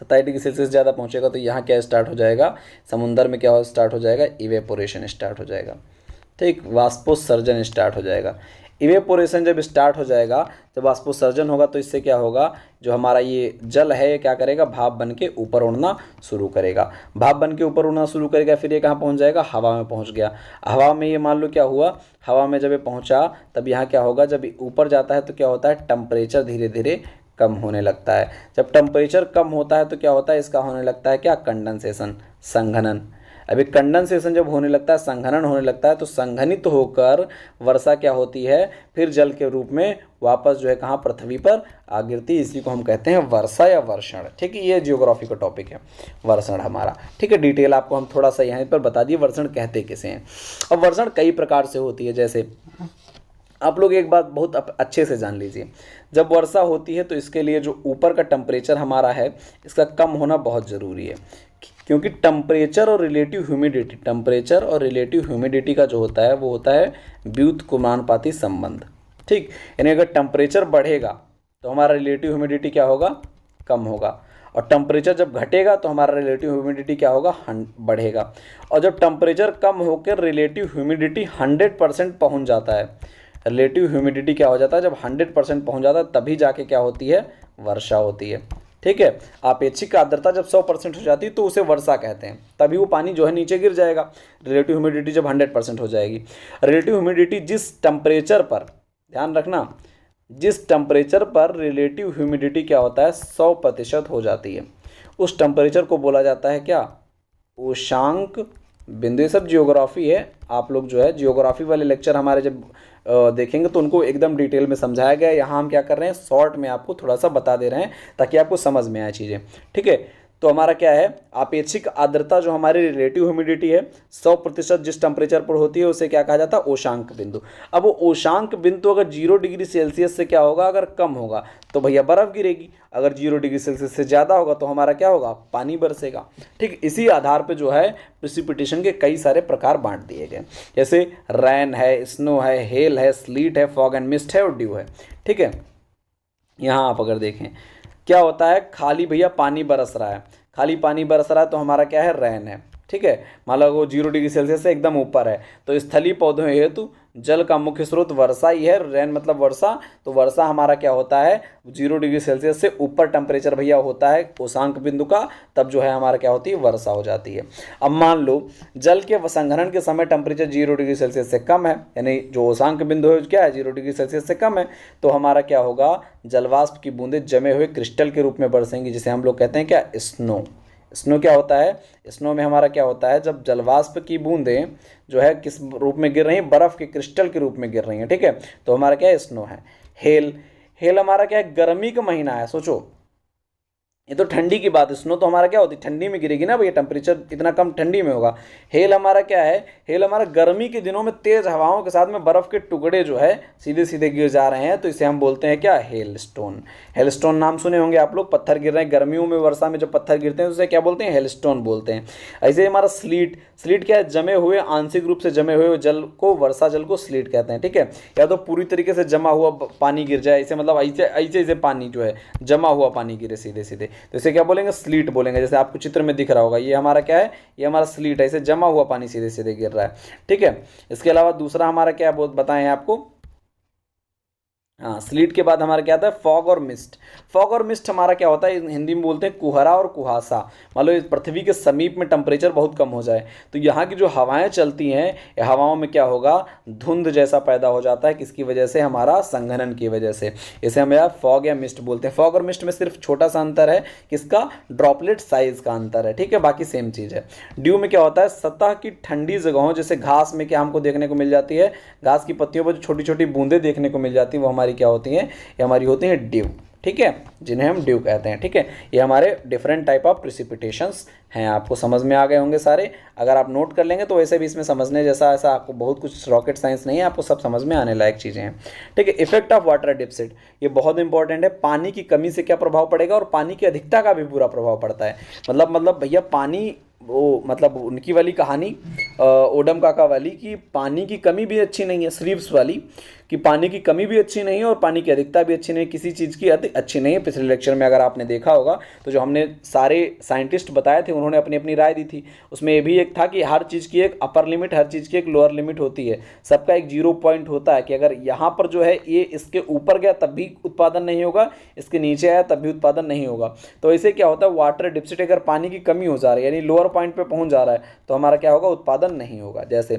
27 डिग्री सेल्सियस ज़्यादा पहुँचेगा तो यहाँ क्या स्टार्ट हो जाएगा, समुंदर में क्या स्टार्ट हो जाएगा, इवेपोरेशन स्टार्ट हो जाएगा। ठीक, वाष्पोत्सर्जन स्टार्ट हो जाएगा। इवेपोरेशन जब स्टार्ट हो जाएगा, जब वाष्पोत्सर्जन होगा तो इससे क्या होगा, जो हमारा ये जल है ये क्या करेगा, भाप बन के ऊपर उड़ना शुरू करेगा। भाप बन के ऊपर उड़ना शुरू करेगा, फिर ये कहाँ पहुँच जाएगा, हवा में पहुँच गया। हवा में ये मान लो क्या हुआ, हवा में जब ये पहुँचा तब यहाँ क्या होगा, जब ऊपर जाता है तो क्या होता है, टेम्परेचर धीरे धीरे कम होने लगता है। जब टेम्परेचर कम होता है तो क्या होता है, इसका होने लगता है क्या, कंडेंसेशन, संघनन। अभी कंडेंसेशन जब होने लगता है, संघनन होने लगता है, तो संघनित होकर वर्षा क्या होती है, फिर जल के रूप में वापस जो है कहाँ, पृथ्वी पर आ गिरती है। इसी को हम कहते हैं वर्षा या वर्षण। ठीक है, ये जियोग्राफी का टॉपिक है वर्षण हमारा। ठीक है, डिटेल आपको हम थोड़ा सा यहाँ पर बता दिए वर्षण कहते किसे हैं। अब वर्षण कई प्रकार से होती है, जैसे आप लोग एक बात बहुत अच्छे से जान लीजिए, जब वर्षा होती है तो इसके लिए जो ऊपर का टेम्परेचर हमारा है इसका कम होना बहुत ज़रूरी है, क्योंकि टेम्परेचर और रिलेटिव ह्यूमिडिटी का जो होता है वो होता है व्युत्क्रमानुपाती संबंध। ठीक, यानी अगर टेम्परेचर बढ़ेगा तो हमारा रिलेटिव ह्यूमिडिटी क्या होगा, कम होगा, और टेम्परेचर जब घटेगा तो हमारा रिलेटिव ह्यूमिडिटी क्या होगा, बढ़ेगा। और जब टेम्परेचर कम होकर रिलेटिव ह्यूमिडिटी 100% पहुँच जाता है, रिलेटिव ह्यूमिडिटी क्या हो जाता है, जब 100% पहुँच जाता है तभी जाके क्या होती है, वर्षा होती है। ठीक है, आपेक्षिक आर्द्रता जब 100% हो जाती है तो उसे वर्षा कहते हैं, तभी वो पानी जो है नीचे गिर जाएगा, रिलेटिव ह्यूमिडिटी जब 100% हो जाएगी। रिलेटिव ह्यूमिडिटी जिस टेम्परेचर पर, ध्यान रखना, जिस टेम्परेचर पर रिलेटिव ह्यूमिडिटी क्या होता है, 100% हो जाती है, उस टेम्परेचर को बोला जाता है क्या, उष्मांक बिंदु, ये सब जियोग्राफी है। आप लोग जो है जियोग्राफी वाले लेक्चर हमारे जब देखेंगे तो उनको एकदम डिटेल में समझाया गया है। यहाँ हम क्या कर रहे हैं, शॉर्ट में आपको थोड़ा सा बता दे रहे हैं ताकि आपको समझ में आए चीज़ें। ठीक है, तो हमारा क्या है, अपेक्षिक आर्द्रता जो हमारी रिलेटिव ह्यूमिडिटी है 100% जिस टेम्परेचर पर होती है उसे क्या कहा जाता है, ओशांक बिंदु। अब वो ओशांक बिंदु अगर 0 डिग्री सेल्सियस से क्या होगा, अगर कम होगा तो भैया बर्फ़ गिरेगी, अगर 0 डिग्री सेल्सियस से ज़्यादा होगा तो हमारा क्या होगा, पानी बरसेगा। ठीक, इसी आधार पर जो है प्रिसिपिटेशन के कई सारे प्रकार बांट दिए गए, जैसे रैन है, स्नो है, हेल है, स्लीट है, फॉग एंड मिस्ट है और ड्यू है। ठीक है, यहाँ आप अगर देखें क्या होता है, खाली भैया पानी बरस रहा है, खाली पानी बरस रहा है तो हमारा क्या है, रैन है। ठीक है, मान लो वो 0 डिग्री सेल्सियस से एकदम ऊपर है तो स्थलीय पौधों हेतु जल का मुख्य स्रोत वर्षा ही है। रैन मतलब वर्षा, तो वर्षा हमारा क्या होता है, 0 डिग्री सेल्सियस से ऊपर टेम्परेचर भैया होता है उशांक बिंदु का, तब जो है हमारा क्या होती है, वर्षा हो जाती है। अब मान लो जल के संघनन के समय टेम्परेचर 0 डिग्री सेल्सियस से कम है, यानी जो उशांक बिंदु है क्या है, 0 डिग्री सेल्सियस से कम है, तो हमारा क्या होगा, जलवाष्प की बूंदें जमे हुए क्रिस्टल के रूप में बरसेंगी, जिसे हम लोग कहते हैं क्या, स्नो। स्नो क्या होता है, स्नो में हमारा क्या होता है, जब जलवाष्प की बूंदें जो है किस रूप में गिर रही हैं, बर्फ़ के क्रिस्टल के रूप में गिर रही हैं। ठीक है, तो हमारा क्या है, स्नो है। हेल, हेल हमारा क्या है, गर्मी का महीना है। सोचो, ये तो ठंडी की बात है, स्नो तो हमारा क्या होती है, ठंडी में गिरेगी ना भैया, टेम्परेचर इतना कम ठंडी में होगा। हेल हमारा क्या है, हेल हमारा गर्मी के दिनों में तेज हवाओं के साथ में बर्फ़ के टुकड़े जो है सीधे सीधे गिर जा रहे हैं, तो इसे हम बोलते हैं क्या, हेल स्टोन। हेल स्टोन नाम सुने होंगे आप लोग, पत्थर गिर रहे हैं गर्मियों में, वर्षा में जब पत्थर गिरते हैं तो उसे क्या बोलते हैं, हेल स्टोन बोलते हैं। ऐसे हमारा स्लीट, स्लीट क्या है, जमे हुए, आंशिक रूप से जमे हुए जल को, वर्षा जल को स्लीट कहते हैं। ठीक है, या तो पूरी तरीके से जमा हुआ पानी गिर जाए, इसे मतलब ऐसे ऐसे ऐसे पानी जो है जमा हुआ पानी गिरे सीधे सीधे, तो इसे क्या बोलेंगे, स्लीट बोलेंगे। जैसे आपको चित्र में दिख रहा होगा, ये हमारा क्या है, ये हमारा स्लीट है, इसे जमा हुआ पानी सीधे सीधे गिर रहा है। ठीक है, इसके अलावा दूसरा हमारा क्या बताएं आपको, हाँ, स्लीट के बाद हमारा क्या आता है, फॉग और मिस्ट। फॉग और मिस्ट हमारा क्या होता है, हिंदी में बोलते हैं कुहरा और कुहासा। मान लो पृथ्वी के समीप में टेम्परेचर बहुत कम हो जाए तो यहाँ की जो हवाएं चलती हैं, ये हवाओं में क्या होगा, धुंध जैसा पैदा हो जाता है, किसकी वजह से, हमारा संघनन की वजह से। इसे हम यार फॉग या मिस्ट बोलते हैं। फॉग और मिस्ट में सिर्फ छोटा सा अंतर है, किसका, ड्रॉपलेट साइज का अंतर है। ठीक है, बाकी सेम चीज़ है। ड्यू में क्या होता है, सतह की ठंडी जगहों, जैसे घास में क्या हमको देखने को मिल जाती है, घास की पत्तियों पर जो छोटी छोटी बूंदें देखने को मिल जाती है वो हमारी क्या होती हैं, ये हमारी होती हैं ड्यू। ठीक है, जिन्हें हम ड्यू कहते हैं। ठीक है, ये हमारे डिफरेंट टाइप ऑफ प्रिसिपिटेशंस हैं, आपको समझ में आ गए होंगे सारे। अगर आप नोट कर लेंगे तो वैसे भी इसमें समझने जैसा ऐसा आपको बहुत कुछ रॉकेट साइंस नहीं है, आपको सब समझ में आने लायक चीज़ें हैं। ठीक है, इफेक्ट ऑफ वाटर डेफिसिट, ये बहुत इंपॉर्टेंट है। पानी की कमी से क्या प्रभाव पड़ेगा, और पानी की अधिकता का भी पूरा प्रभाव पड़ता है। मतलब भैया पानी, वो मतलब उनकी वाली कहानी ओडम काका वाली, कि पानी की कमी भी अच्छी नहीं है, श्रीव्स वाली, कि पानी की कमी भी अच्छी नहीं है और पानी की अधिकता भी अच्छी नहीं है, किसी चीज़ की अच्छी नहीं है। पिछले लेक्चर में अगर आपने देखा होगा तो जो हमने सारे साइंटिस्ट बताए थे उन्होंने अपनी अपनी राय दी थी, उसमें ये भी एक था कि हर चीज़ की एक अपर लिमिट, हर चीज़ की एक लोअर लिमिट होती है, सबका एक 0 पॉइंट होता है कि अगर यहाँ पर जो है ये इसके ऊपर गया तब भी उत्पादन नहीं होगा, इसके नीचे आया तब भी उत्पादन नहीं होगा। तो ऐसे क्या होता है, वाटर डेफिसिट, अगर पानी की कमी हो जा रही है यानी लोअर पॉइंट पर पहुँच जा रहा है तो हमारा क्या होगा, उत्पादन नहीं होगा। जैसे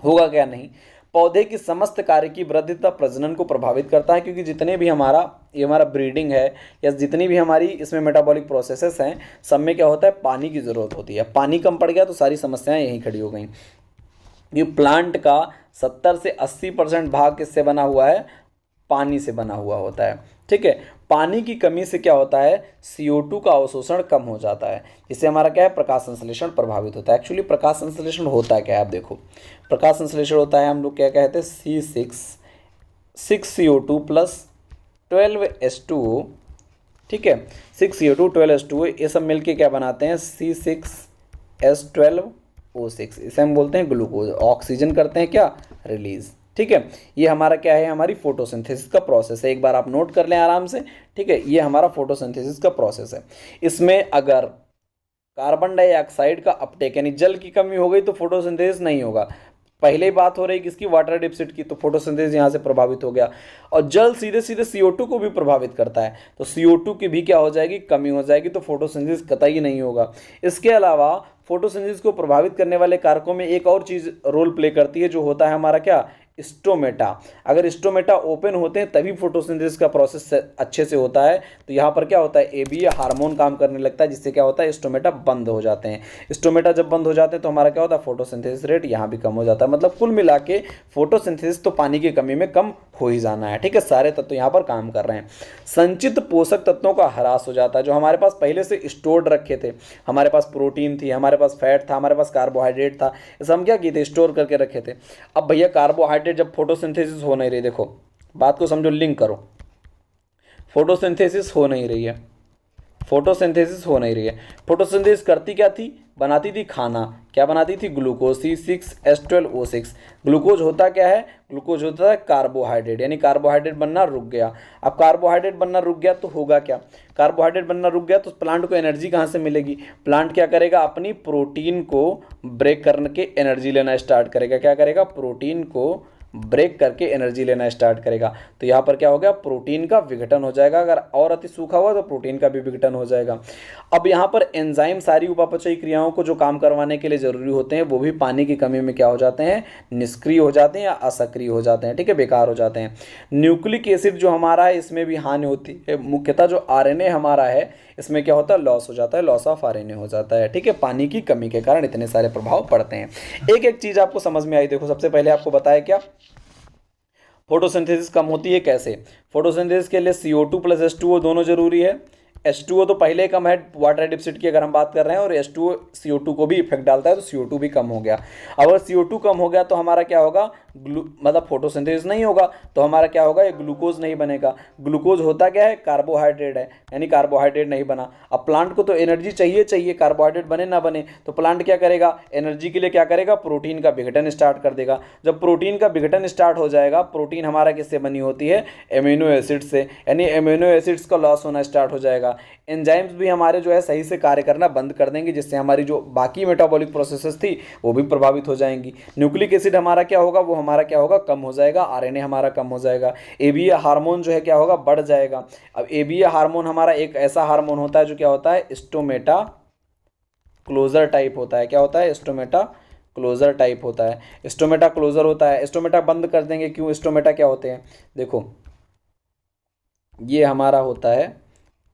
होगा क्या, नहीं, पौधे की समस्त कार्य की वृद्धि तथा प्रजनन को प्रभावित करता है, क्योंकि जितने भी हमारा ब्रीडिंग है या जितनी भी हमारी इसमें मेटाबॉलिक प्रोसेसेस हैं, सब में क्या होता है, पानी की ज़रूरत होती है। पानी कम पड़ गया तो सारी समस्याएं यहीं खड़ी हो गई। ये प्लांट का 70 से 80% भाग किससे बना हुआ है, पानी से बना हुआ होता है। ठीक है, पानी की कमी से क्या होता है, CO2 का अवशोषण कम हो जाता है, जिससे हमारा क्या है, प्रकाश संश्लेषण प्रभावित होता है। एक्चुअली प्रकाश संश्लेषण होता है क्या है, आप देखो, प्रकाश संश्लेषण होता है, हम लोग क्या कहते हैं, C6CO2 प्लस 12H2O। ठीक है, 6CO2 12H2O, ये सब मिलके क्या बनाते हैं, C6H12O6, इसे हम बोलते हैं ग्लूकोज। ऑक्सीजन करते हैं क्या, रिलीज। ठीक है, ये हमारा क्या है, हमारी फोटोसिंथेसिस का प्रोसेस है, एक बार आप नोट कर लें आराम से। ठीक है, ये हमारा फोटोसिंथेसिस का प्रोसेस है। इसमें अगर कार्बन डाइऑक्साइड का अपटेक यानी जल की कमी हो गई तो फोटोसिंथेसिस नहीं होगा। पहले ही बात हो रही किसकी, वाटर डेफिसिट की, तो फोटोसिंथेसिस यहाँ से प्रभावित हो गया। और जल सीधे सीधे CO2 को भी प्रभावित करता है, तो CO2 की भी क्या हो जाएगी, कमी हो जाएगी, तो फोटोसिंथेसिस कतई नहीं होगा। इसके अलावा फोटोसिंथेसिस को प्रभावित करने वाले कारकों में एक और चीज़ रोल प्ले करती है, जो होता है हमारा क्या, स्टोमेटा। अगर स्टोमेटा ओपन होते हैं तभी फोटोसिंथेसिस का प्रोसेस अच्छे से होता है। तो यहाँ पर क्या होता है, एबीए हार्मोन काम करने लगता है, जिससे क्या होता है, स्टोमेटा बंद हो जाते हैं। स्टोमेटा जब बंद हो जाते हैं तो हमारा क्या होता है, फोटोसिंथेसिस रेट यहाँ भी कम हो जाता है। मतलब कुल मिला के फोटोसिंथेसिस तो पानी की कमी में कम हो ही जाना है। ठीक है, सारे तत्व यहाँ पर काम कर रहे हैं। संचित पोषक तत्वों का ह्रास हो जाता है। जो हमारे पास पहले से स्टोर्ड रखे थे, हमारे पास प्रोटीन थी, हमारे पास फैट था, हमारे पास कार्बोहाइड्रेट था, इसे हम क्या किए थे, स्टोर करके रखे थे। अब भैया कार्बोहाइड्रेट जब फोटोसिंथेसिस हो नहीं रही, देखो बात को समझो, लिंक करो, फोटोसिंथेसिस हो नहीं रही है, फोटोसिंथेसिस हो नहीं रही है। फोटोसिंथेसिस करती क्या थी, बनाती थी खाना। क्या बनाती थी, ग्लूकोज C6H12O6। ग्लूकोज होता क्या है, ग्लूकोज होता है कार्बोहाइड्रेट, यानी कार्बोहाइड्रेट बनना रुक गया। अब कार्बोहाइड्रेट बनना रुक गया तो होगा क्या, कार्बोहाइड्रेट बनना रुक गया तो प्लांट को एनर्जी कहाँ से मिलेगी, प्लांट क्या करेगा, अपनी प्रोटीन को ब्रेक करके एनर्जी लेना स्टार्ट करेगा। क्या करेगा, प्रोटीन को ब्रेक करके एनर्जी लेना स्टार्ट करेगा। तो यहाँ पर क्या हो गया, प्रोटीन का विघटन हो जाएगा। अगर और अति सूखा हुआ तो प्रोटीन का भी विघटन हो जाएगा। अब यहाँ पर एंजाइम सारी उपापचयी क्रियाओं को जो काम करवाने के लिए जरूरी होते हैं वो भी पानी की कमी में क्या हो जाते हैं, निष्क्रिय हो जाते हैं या असक्रिय हो जाते हैं। ठीक है, बेकार हो जाते हैं। न्यूक्लिक एसिड जो हमारा है इसमें भी हानि होती है। मुख्यतः जो आरएनए हमारा है इसमें क्या होता है, लॉस हो जाता है, लॉस ऑफ आरएनए हो जाता है। ठीक है, पानी की कमी के कारण इतने सारे प्रभाव पड़ते हैं। एक एक चीज आपको समझ में आई। देखो सबसे पहले आपको बताया क्या, फोटोसिंथेसिस कम होती है कैसे। फोटोसिंथेसिस के लिए CO2 प्लस H2O दोनों जरूरी है। H2O तो पहले ही कम है वाटर एडिप्सिट की अगर हम बात कर रहे हैं, और H2O CO2 को भी इफेक्ट डालता है, तो CO2 भी कम हो गया। अगर CO2 कम हो गया तो हमारा क्या होगा, मतलब फोटोसिंथेसिस नहीं होगा, तो हमारा क्या होगा, ये ग्लूकोज नहीं बनेगा। ग्लूकोज होता क्या है, कार्बोहाइड्रेट है, यानी कार्बोहाइड्रेट नहीं बना। अब प्लांट को तो एनर्जी चाहिए चाहिए, कार्बोहाइड्रेट बने ना बने, तो प्लांट क्या करेगा, एनर्जी के लिए क्या करेगा, प्रोटीन का विघटन स्टार्ट कर देगा। जब प्रोटीन का विघटन स्टार्ट हो जाएगा, प्रोटीन हमारा किससे बनी होती है, एमिनो एसिड से, यानी एमिनो एसिड्स का लॉस होना स्टार्ट हो जाएगा। एंजाइम्स भी हमारे जो है सही से कार्य करना बंद कर देंगे, जिससे हमारी जो बाकी मेटाबॉलिक प्रोसेसेस थी वो भी प्रभावित हो जाएंगी। न्यूक्लिक एसिड हमारा क्या होगा, वो हमारा क्या होगा, कम हो जाएगा। आरएनए हमारा कम हो जाएगा। एबीए हार्मोन जो है क्या होगा, बढ़ जाएगा। अब एबीए हार्मोन हमारा एक ऐसा हार्मोन होता है जो क्या होता है, स्टोमेटा क्लोजर टाइप होता है। क्या होता है, स्टोमेटा क्लोजर टाइप होता है। स्टोमेटा क्लोजर होता है, स्टोमेटा बंद कर देंगे। क्यों, स्टोमेटा क्या होते हैं, देखो ये हमारा होता है,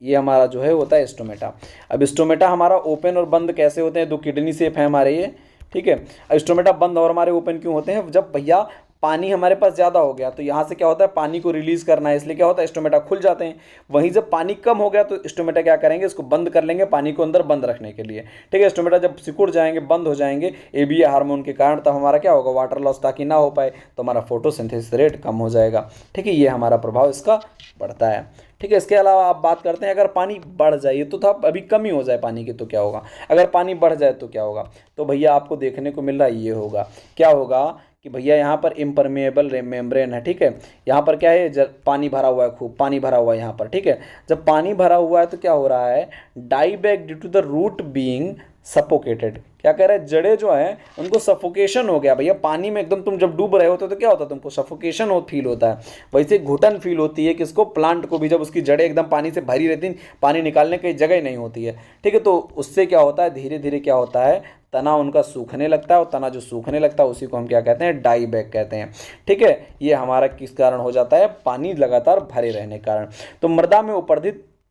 ये हमारा जो है होता है स्टोमेटा। अब स्टोमेटा हमारा ओपन और बंद कैसे होते हैं, दो किडनी शेप है हमारे ये। ठीक है, अब स्टोमेटा बंद और हमारे ओपन क्यों होते हैं, जब भैया पानी हमारे पास ज़्यादा हो गया तो यहाँ से क्या होता है, पानी को रिलीज करना है, इसलिए क्या होता है, स्टोमेटा खुल जाते हैं। वहीं जब पानी कम हो गया तो स्टोमेटा क्या करेंगे, इसको बंद कर लेंगे पानी को अंदर बंद रखने के लिए। ठीक है, स्टोमेटा जब सिकुड़ जाएंगे, बंद हो जाएंगे एबीए हार्मोन के कारण, तब हमारा क्या होगा, वाटर लॉस ताकि ना हो पाए, तो हमारा फोटोसिंथेसिस रेट कम हो जाएगा। ठीक है, ये हमारा प्रभाव इसका पड़ता है। ठीक है, इसके अलावा आप बात करते हैं, अगर पानी बढ़ जाए, ये तो था अभी कमी हो जाए पानी की तो क्या होगा, अगर पानी बढ़ जाए तो क्या होगा, तो भैया आपको देखने को मिल रहा है ये होगा। क्या होगा कि भैया यहाँ पर इम्परमेबल मेम्ब्रेन है। ठीक है, यहाँ पर क्या है, पानी भरा हुआ है, खूब पानी भरा हुआ है यहाँ पर। ठीक है, जब पानी भरा हुआ है तो क्या हो रहा है, die back due to the root being suffocated. क्या कह रहे हैं, जड़ें जो हैं उनको सफोकेशन हो गया। भैया पानी में एकदम तुम जब डूब रहे होते तो क्या होता है, तुमको सफोकेशन हो फील होता है। वैसे घुटन फील होती है किसको, प्लांट को भी, जब उसकी जड़ें एकदम पानी से भरी रहती हैं, पानी निकालने की जगह ही नहीं होती है। ठीक है, तो उससे क्या होता है, धीरे धीरे क्या होता है, तना उनका सूखने लगता है, और तना जो सूखने लगता है उसी को हम क्या कहते हैं, डाई बैक कहते हैं। ठीक है, ये हमारा किस कारण हो जाता है, पानी लगातार भरे रहने के कारण। तो मृदा में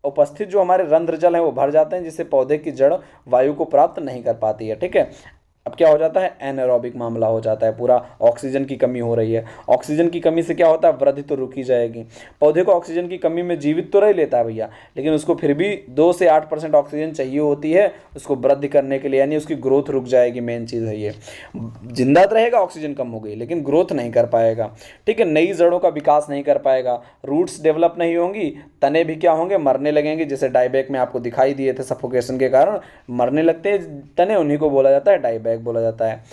उपस्थित जो हमारे रंध्र जल हैं वो भर जाते हैं, जिससे पौधे की जड़ वायु को प्राप्त नहीं कर पाती है। ठीक है, अब क्या हो जाता है, एनारोबिक मामला हो जाता है पूरा, ऑक्सीजन की कमी हो रही है। ऑक्सीजन की कमी से क्या होता है, वृद्धि तो रुकी जाएगी। पौधे को ऑक्सीजन की कमी में जीवित तो रह लेता है भैया, लेकिन उसको फिर भी 2 से 8% ऑक्सीजन चाहिए होती है उसको वृद्धि करने के लिए, यानी उसकी ग्रोथ रुक जाएगी। मेन चीज़ है ये, जिंदा तो रहेगा, ऑक्सीजन कम हो गई लेकिन ग्रोथ नहीं कर पाएगा। ठीक है, नई जड़ों का विकास नहीं कर पाएगा, रूट्स डेवलप नहीं होंगी, तने भी क्या होंगे, मरने लगेंगे। जैसे डाईबैक में आपको दिखाई दिए थे, सफोकेशन के कारण मरने लगते हैं तने, उन्हीं को बोला जाता है डाईबैक बोला जाता है।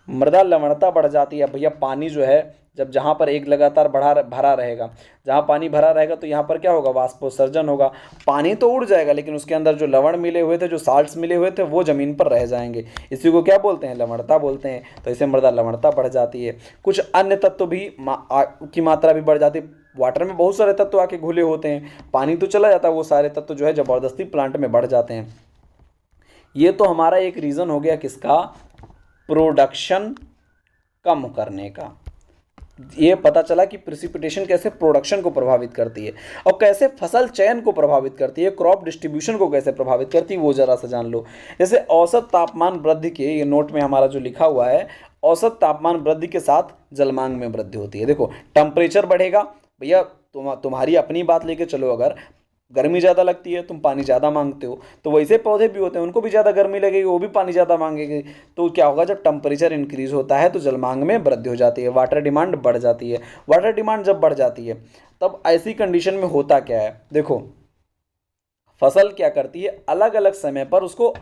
मृदा लवणता बढ़ जाती है भैया। पानी जो है जब जहाँ पर एक लगातार भरा रहेगा, जहाँ पानी भरा रहेगा तो यहाँ पर क्या होगा, वाष्पोत्सर्जन होगा। पानी तो उड़ जाएगा लेकिन उसके अंदर जो लवण मिले हुए थे, जो साल्ट्स मिले हुए थे, वो ज़मीन पर रह जाएंगे। इसी को क्या बोलते हैं, लवणता बोलते हैं। तो इससे मृदा लवणता बढ़ जाती है। कुछ अन्य तत्व भी की मात्रा भी बढ़ जाती है। वाटर में बहुत सारे तत्व आके घुले होते हैं, पानी तो चला जाता है, वो सारे तत्व जो है ज़बरदस्ती प्लांट में बढ़ जाते हैं। ये तो हमारा एक रीज़न हो गया किसका, प्रोडक्शन कम करने का। ये पता चला कि प्रिसिपिटेशन कैसे प्रोडक्शन को प्रभावित करती है और कैसे फसल चयन को प्रभावित करती है, क्रॉप डिस्ट्रीब्यूशन को कैसे प्रभावित करती है, वो जरा सा जान लो। जैसे औसत तापमान वृद्धि के, ये नोट में हमारा जो लिखा हुआ है, औसत तापमान वृद्धि के साथ जलमांग में वृद्धि होती है। देखो टेम्परेचर बढ़ेगा भैया, तुम्हारी अपनी बात लेके चलो, अगर गर्मी ज़्यादा लगती है, तुम पानी ज़्यादा मांगते हो, तो वैसे पौधे भी होते हैं, उनको भी ज़्यादा गर्मी लगेगी, वो भी पानी ज़्यादा मांगेंगे। तो क्या होगा, जब टेम्परेचर इंक्रीज होता है तो जलमांग में वृद्धि हो जाती है, वाटर डिमांड बढ़ जाती है। वाटर डिमांड जब बढ़ जाती है तब ऐसी कंडीशन में होता क्या है, देखो फसल क्या करती है, अलग अलग समय पर उसको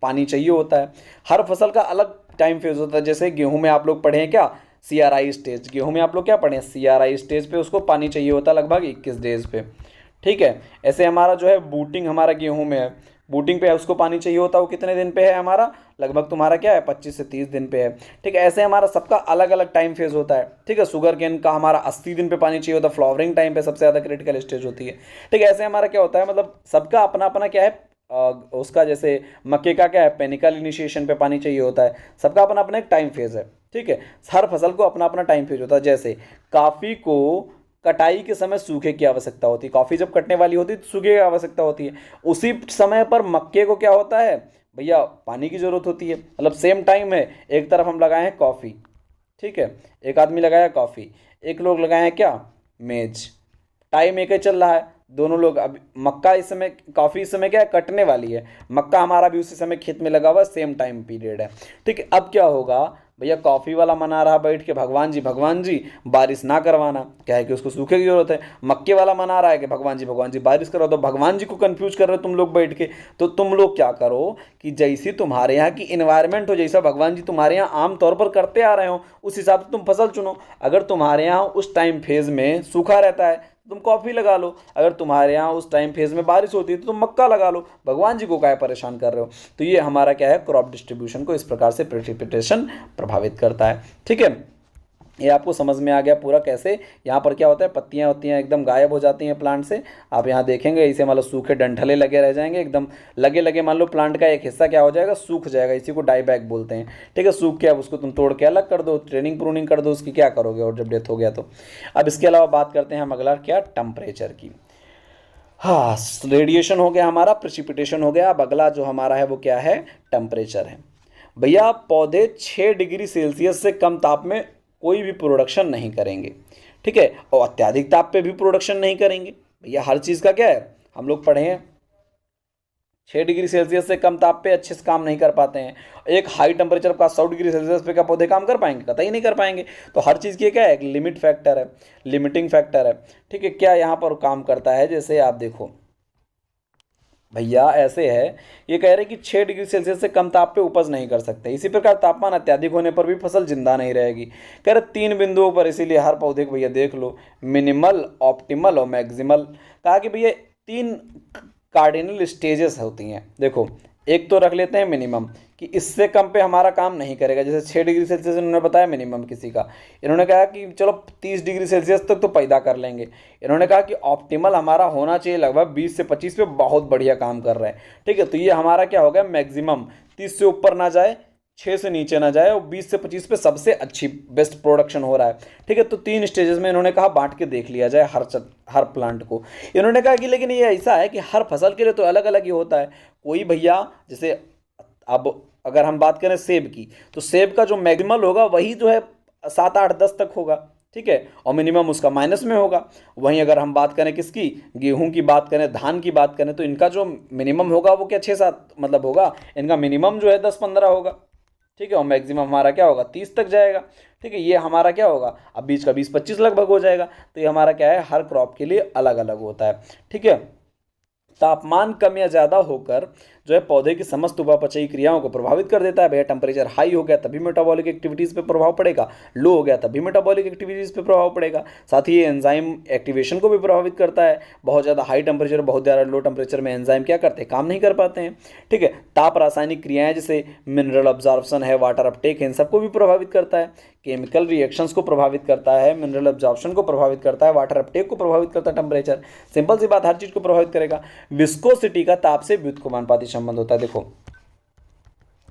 पानी चाहिए होता है। हर फसल का अलग टाइम फेज होता है। जैसे गेहूं में आप लोग पढ़े हैं क्या, CRI स्टेज, गेहूं में आप लोग क्या पढ़े हैं, CRI स्टेज पे उसको पानी चाहिए होता है लगभग 21 डेज पे। ठीक है, ऐसे हमारा जो है बूटिंग, हमारा गेहूं में है, बूटिंग पे उसको पानी चाहिए होता है, वो कितने दिन पे है हमारा, लगभग तुम्हारा क्या है 25 से 30 दिन पे है। ठीक है, ऐसे हमारा सबका अलग अलग टाइम फेज होता है। ठीक है, शुगर केन का हमारा 80 दिन पे पानी चाहिए होता है, फ्लावरिंग टाइम पे सबसे ज़्यादा क्रिटिकल स्टेज होती है। ठीक है, ऐसे हमारा क्या होता है, मतलब सबका अपना अपना क्या है, उसका जैसे मक्के का क्या है, पेनिकल इनिशिएशन पे पानी चाहिए होता है, सबका अपना अपना एक टाइम फेज है। ठीक है, हर फसल को अपना अपना टाइम फेज होता है। जैसे कॉफ़ी को कटाई के समय सूखे की आवश्यकता होती है, कॉफ़ी जब कटने वाली होती है तो सूखे की आवश्यकता होती है। उसी समय पर मक्के को क्या होता है भैया, पानी की ज़रूरत होती है। मतलब सेम टाइम है, एक तरफ हम लगाए हैं कॉफ़ी, ठीक है, एक आदमी लगाया कॉफ़ी, एक लोग लगाए हैं क्या, मेज, टाइम एक ही चल रहा है, दोनों लोग। अब मक्का इस समय, कॉफ़ी इस समय क्या है, कटने वाली है, मक्का हमारा भी उसी समय खेत में लगा हुआ, सेम टाइम पीरियड है। ठीक है, अब क्या होगा भैया, कॉफ़ी वाला मना रहा बैठ के, भगवान जी बारिश ना करवाना, क्या है कि उसको सूखे की जरूरत है। मक्के वाला मना रहा है कि भगवान जी बारिश करो, तो भगवान जी को कंफ्यूज कर रहे हो तुम लोग बैठ के। तो तुम लोग क्या करो कि जैसी तुम्हारे यहाँ की इन्वायरमेंट हो, जैसा भगवान जी तुम्हारे यहाँ आम तौर पर करते आ रहे हो, उस हिसाब से तुम फसल चुनो। अगर तुम्हारे यहाँ उस टाइम फेज में सूखा रहता है तुम कॉफ़ी लगा लो, अगर तुम्हारे यहाँ उस टाइम फेज में बारिश होती है तो तुम मक्का लगा लो, भगवान जी को काहे परेशान कर रहे हो। तो ये हमारा क्या है, क्रॉप डिस्ट्रीब्यूशन को इस प्रकार से प्रेसिपिटेशन प्रभावित करता है। ठीक है, ये आपको समझ में आ गया पूरा कैसे। यहाँ पर क्या होता है, पत्तियाँ वत्तियाँ एकदम गायब हो जाती हैं प्लांट से। आप यहाँ देखेंगे इसे मान लो सूखे डंठले लगे रह जाएंगे, एकदम लगे लगे, मान लो प्लांट का एक हिस्सा क्या हो जाएगा, सूख जाएगा, इसी को डाई बैक बोलते हैं। ठीक है, सूख के अब उसको तुम तोड़ के अलग कर दो, ट्रेनिंग प्रूनिंग कर दो उसकी, क्या करोगे, और जब डेथ हो गया तो। अब इसके अलावा बात करते हैं हम अगला क्या, टेम्परेचर की। हाँ, रेडिएशन हो गया हमारा, प्रेसिपिटेशन हो गया, अब अगला जो हमारा है वो क्या है, टेम्परेचर है। भैया पौधे 6 डिग्री सेल्सियस से कम ताप में कोई भी प्रोडक्शन नहीं करेंगे। ठीक है, और अत्यधिक ताप पे भी प्रोडक्शन नहीं करेंगे। भैया हर चीज़ का क्या है, हम लोग पढ़े हैं 6 डिग्री सेल्सियस से कम ताप पे अच्छे से काम नहीं कर पाते हैं। एक हाई टेम्परेचर का 100 डिग्री सेल्सियस पे क्या पौधे काम कर पाएंगे, कतई नहीं कर पाएंगे। तो हर चीज़ की क्या है, एक लिमिट फैक्टर है, लिमिटिंग फैक्टर है। ठीक है, क्या यहाँ पर काम करता है, जैसे आप देखो भैया ऐसे है, ये कह रहे हैं कि 6 डिग्री सेल्सियस से कम ताप पे उपज नहीं कर सकते। इसी प्रकार तापमान अत्यधिक होने पर भी फसल जिंदा नहीं रहेगी। कह रहे 3 बिंदुओं पर, इसीलिए हर पौधे को भैया देख लो, मिनिमल, ऑप्टिमल और मैक्सिमल। कहा कि भैया 3 कार्डिनल स्टेजेस होती हैं। देखो एक तो रख लेते हैं मिनिमम, कि इससे कम पे हमारा काम नहीं करेगा। जैसे 6 डिग्री सेल्सियस इन्होंने बताया मिनिमम किसी का, इन्होंने कहा कि चलो 30 डिग्री सेल्सियस तक तो पैदा कर लेंगे। इन्होंने कहा कि ऑप्टिमल हमारा होना चाहिए लगभग 20 से 25 पे, बहुत बढ़िया काम कर रहे हैं। ठीक है, तो ये हमारा क्या हो गया, मैक्सिमम 30 से ऊपर ना जाए, 6 से नीचे ना जाए, और 20 से 25 पे सबसे अच्छी बेस्ट प्रोडक्शन हो रहा है। ठीक है, तो 3 स्टेजेस में इन्होंने कहा बांट के देख लिया जाए हर प्लांट को। इन्होंने कहा कि लेकिन ये ऐसा है कि हर फसल के लिए तो अलग अलग ही होता है। कोई भैया जैसे अब अगर हम बात करें सेब की, तो सेब का जो मैक्सिमल होगा वही जो है 7, 8, 10 तक होगा। ठीक है, और मिनिमम उसका माइनस में होगा। वहीं अगर हम बात करें किसकी, गेहूं की बात करें, धान की बात करें, तो इनका जो मिनिमम होगा वो क्या 6-7 मतलब होगा, इनका मिनिमम जो है 10-15 होगा। ठीक है, और मैक्सिमम हमारा क्या होगा 30 तक जाएगा। ठीक है, ये हमारा क्या होगा, अब बीच का 20-25 लगभग हो जाएगा। तो ये हमारा क्या है, हर क्रॉप के लिए अलग अलग होता है। ठीक है, तापमान कम या ज़्यादा होकर जो है पौधे की समस्त उपापचयी क्रियाओं को प्रभावित कर देता है। भैया टेम्परेचर हाई हो गया तभी मेटाबॉलिक एक्टिविटीज़ पे प्रभाव पड़ेगा, लो हो गया तभी मेटाबॉलिक एक्टिविटीज़ पे प्रभाव पड़ेगा। साथ ही ये एंजाइम एक्टिवेशन को भी प्रभावित करता है। बहुत ज़्यादा हाई टेम्परेचर, बहुत ज़्यादा लो टेम्परेचर में एंजाइम क्या करते हैं, काम नहीं कर पाते हैं। ठीक है, ताप रासायनिक क्रियाएं जैसे मिनरल अब्जॉर्प्शन है, वाटर अपटेक है, इन सबको भी प्रभावित करता है। केमिकल रिएक्शंस को प्रभावित करता है, मिनरल अब्जॉर्प्शन को प्रभावित करता है, वाटर अपटेक को प्रभावित करता है टेम्परेचर। सिंपल सी बात, हर चीज़ को प्रभावित करेगा। विस्कोसिटी का ताप से व्युत्क्रमानुपाती संबंध होता है। देखो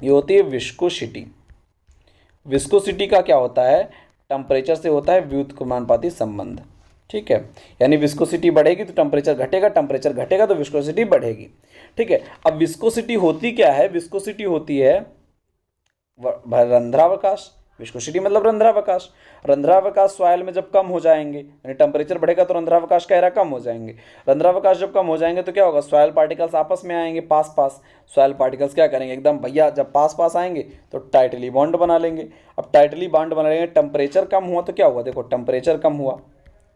ये होती है विस्कोसिटी। विस्कोसिटी का क्या होता है, टेम्परेचर से होता है व्युत्क्रमानुपाती संबंध। ठीक है, यानी विस्कोसिटी बढ़ेगी तो टेम्परेचर घटेगा तो विस्कोसिटी बढ़ेगी। ठीक है, अब विस्कोसिटी होती क्या है? विस्कोसिटी होती है रंध्रावकाश। विस्कोसिटी मतलब रंध्रावकाश। रंध्रावकाश सॉइल में जब कम हो जाएंगे, यानी टेम्परेचर बढ़ेगा तो रंध्रावकाश कह रहा कम हो जाएंगे। रंध्रावकाश जब कम हो जाएंगे तो क्या होगा? सॉइल पार्टिकल्स आपस में आएंगे पास पास। सॉइल पार्टिकल्स क्या करेंगे? एकदम भैया जब पास पास आएंगे तो टाइटली बॉन्ड बना लेंगे। अब टाइटली बॉन्ड बना लेंगे, टेम्परेचर कम हुआ तो क्या हुआ? देखो टेम्परेचर कम हुआ,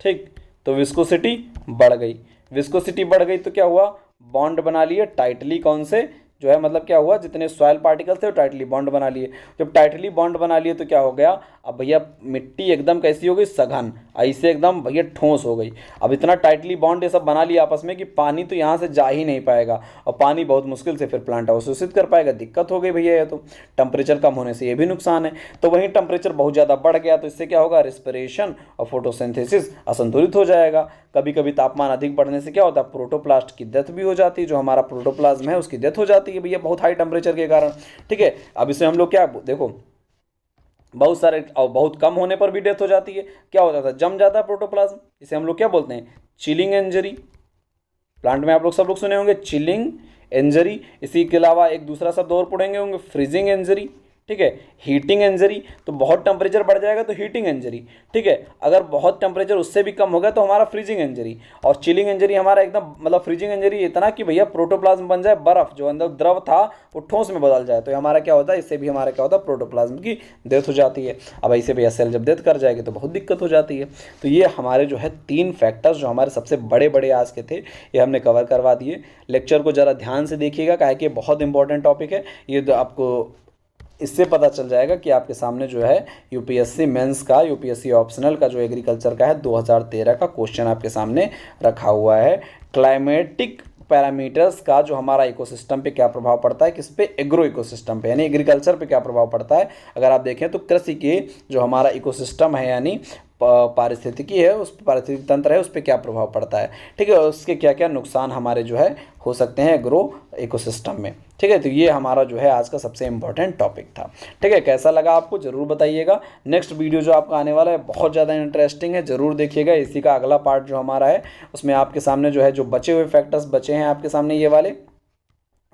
ठीक, तो विस्कोसिटी बढ़ गई। विस्कोसिटी बढ़ गई तो क्या हुआ? बॉन्ड बना लिए टाइटली। कौन से? जो है मतलब क्या हुआ? जितने सॉइल पार्टिकल्स थे वो टाइटली बॉन्ड बना लिए। जब टाइटली बॉन्ड बना लिए तो क्या हो गया? अब भैया मिट्टी एकदम कैसी हो गई? सघन, ऐसे एकदम भैया ठोस हो गई। अब इतना टाइटली बॉन्ड ये सब बना लिया आपस में कि पानी तो यहाँ से जा ही नहीं पाएगा, और पानी बहुत मुश्किल से फिर प्लांट अवशोषित कर पाएगा। दिक्कत हो गई भैया ये तो। टेम्परेचर कम होने से ये भी नुकसान है। तो वहीं टेम्परेचर बहुत ज़्यादा बढ़ गया तो इससे क्या होगा? रेस्पिरेशन और फोटोसिंथेसिस असंतुलित हो जाएगा। कभी कभी तापमान अधिक बढ़ने से क्या होता है? प्रोटोप्लास्ट की डेथ भी हो जाती है। जो हमारा प्रोटोप्लाज्म है उसकी डेथ हो जाती है भैया बहुत हाई टेम्परेचर के कारण। ठीक है, अब इसमें हम लोग क्या देखो, बहुत सारे और बहुत कम होने पर भी डेथ हो जाती है। क्या हो जाता है? जम जाता है प्रोटोप्लाज्म। इसे हम लोग क्या बोलते हैं? Chilling injury. प्लांट में आप लोग सब लोग सुने होंगे चिलिंग इंजरी। इसी के अलावा एक दूसरा शब्द और पढ़ेंगे होंगे, फ्रीजिंग इंजरी। ठीक है, हीटिंग इंजरी। तो बहुत टेम्परेचर बढ़ जाएगा तो हीटिंग इंजरी। ठीक है, अगर बहुत टेम्परेचर उससे भी कम हो गया तो हमारा फ्रीजिंग इंजरी। और चिलिंग इंजरी हमारा एकदम मतलब फ्रीजिंग इंजरी इतना कि भैया प्रोटोप्लाज्म बन जाए बर्फ, जो अंदर द्रव था वो ठोस में बदल जाए। तो हमारा क्या होता है? इससे भी हमारा क्या होता है? प्रोटोप्लाज्म की डेथ हो जाती है। अब ऐसे भैया सेल जब डेथ कर जाएगी तो बहुत दिक्कत हो जाती है। तो ये हमारे जो है 3 फैक्टर्स जो हमारे सबसे बड़े बड़े आज के थे ये हमने कवर करवा दिए। लेक्चर को ज़रा ध्यान से देखिएगा, काहे कि बहुत इंपॉर्टेंट टॉपिक है ये। तो आपको इससे पता चल जाएगा कि आपके सामने जो है यूपीएससी मेंस का, यूपीएससी ऑप्शनल का जो एग्रीकल्चर का है 2013 का क्वेश्चन आपके सामने रखा हुआ है। क्लाइमेटिक पैरामीटर्स का जो हमारा इकोसिस्टम पे क्या प्रभाव पड़ता है, किस पे? एग्रो इकोसिस्टम पे, यानी एग्रीकल्चर पे क्या प्रभाव पड़ता है। अगर आप देखें तो कृषि के जो हमारा इकोसिस्टम है यानी पारिस्थितिकी है, उस पारिस्थितिक तंत्र है, उस पर क्या प्रभाव पड़ता है। ठीक है, उसके क्या क्या नुकसान हमारे जो है हो सकते हैं एग्रो इकोसिस्टम में। ठीक है, तो ये हमारा जो है आज का सबसे इम्पोर्टेंट टॉपिक था। ठीक है, कैसा लगा आपको ज़रूर बताइएगा। नेक्स्ट वीडियो जो आपका आने वाला है बहुत ज़्यादा इंटरेस्टिंग है, ज़रूर देखिएगा। इसी का अगला पार्ट जो हमारा है उसमें आपके सामने जो है जो बचे हुए फैक्टर्स बचे हैं आपके सामने ये वाले,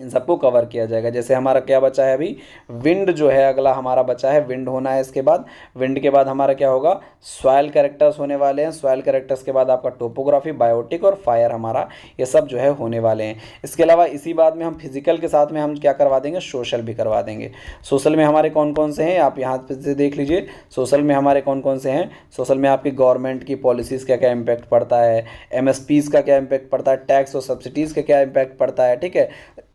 इन सबको कवर किया जाएगा। जैसे हमारा क्या बचा है अभी? विंड जो है अगला हमारा बचा है, विंड होना है। इसके बाद विंड के बाद हमारा क्या होगा? सॉइल कैरेक्टर्स होने वाले हैं। सॉइल कैरेक्टर्स के बाद आपका टोपोग्राफी, बायोटिक और फायर हमारा ये सब जो है होने वाले हैं। इसके अलावा इसी बाद में हम फिजिकल के साथ में हम क्या करवा देंगे? सोशल भी करवा देंगे। सोशल में हमारे कौन कौन से हैं आप यहाँ से देख लीजिए। सोशल में हमारे कौन कौन से हैं? सोशल में आपकी गवर्नमेंट की पॉलिसीज़ का क्या इम्पैक्ट पड़ता है, एमएसपीज़ का क्या इम्पैक्ट पड़ता है, टैक्स और सब्सिडीज़ का क्या इम्पैक्ट पड़ता है। ठीक है,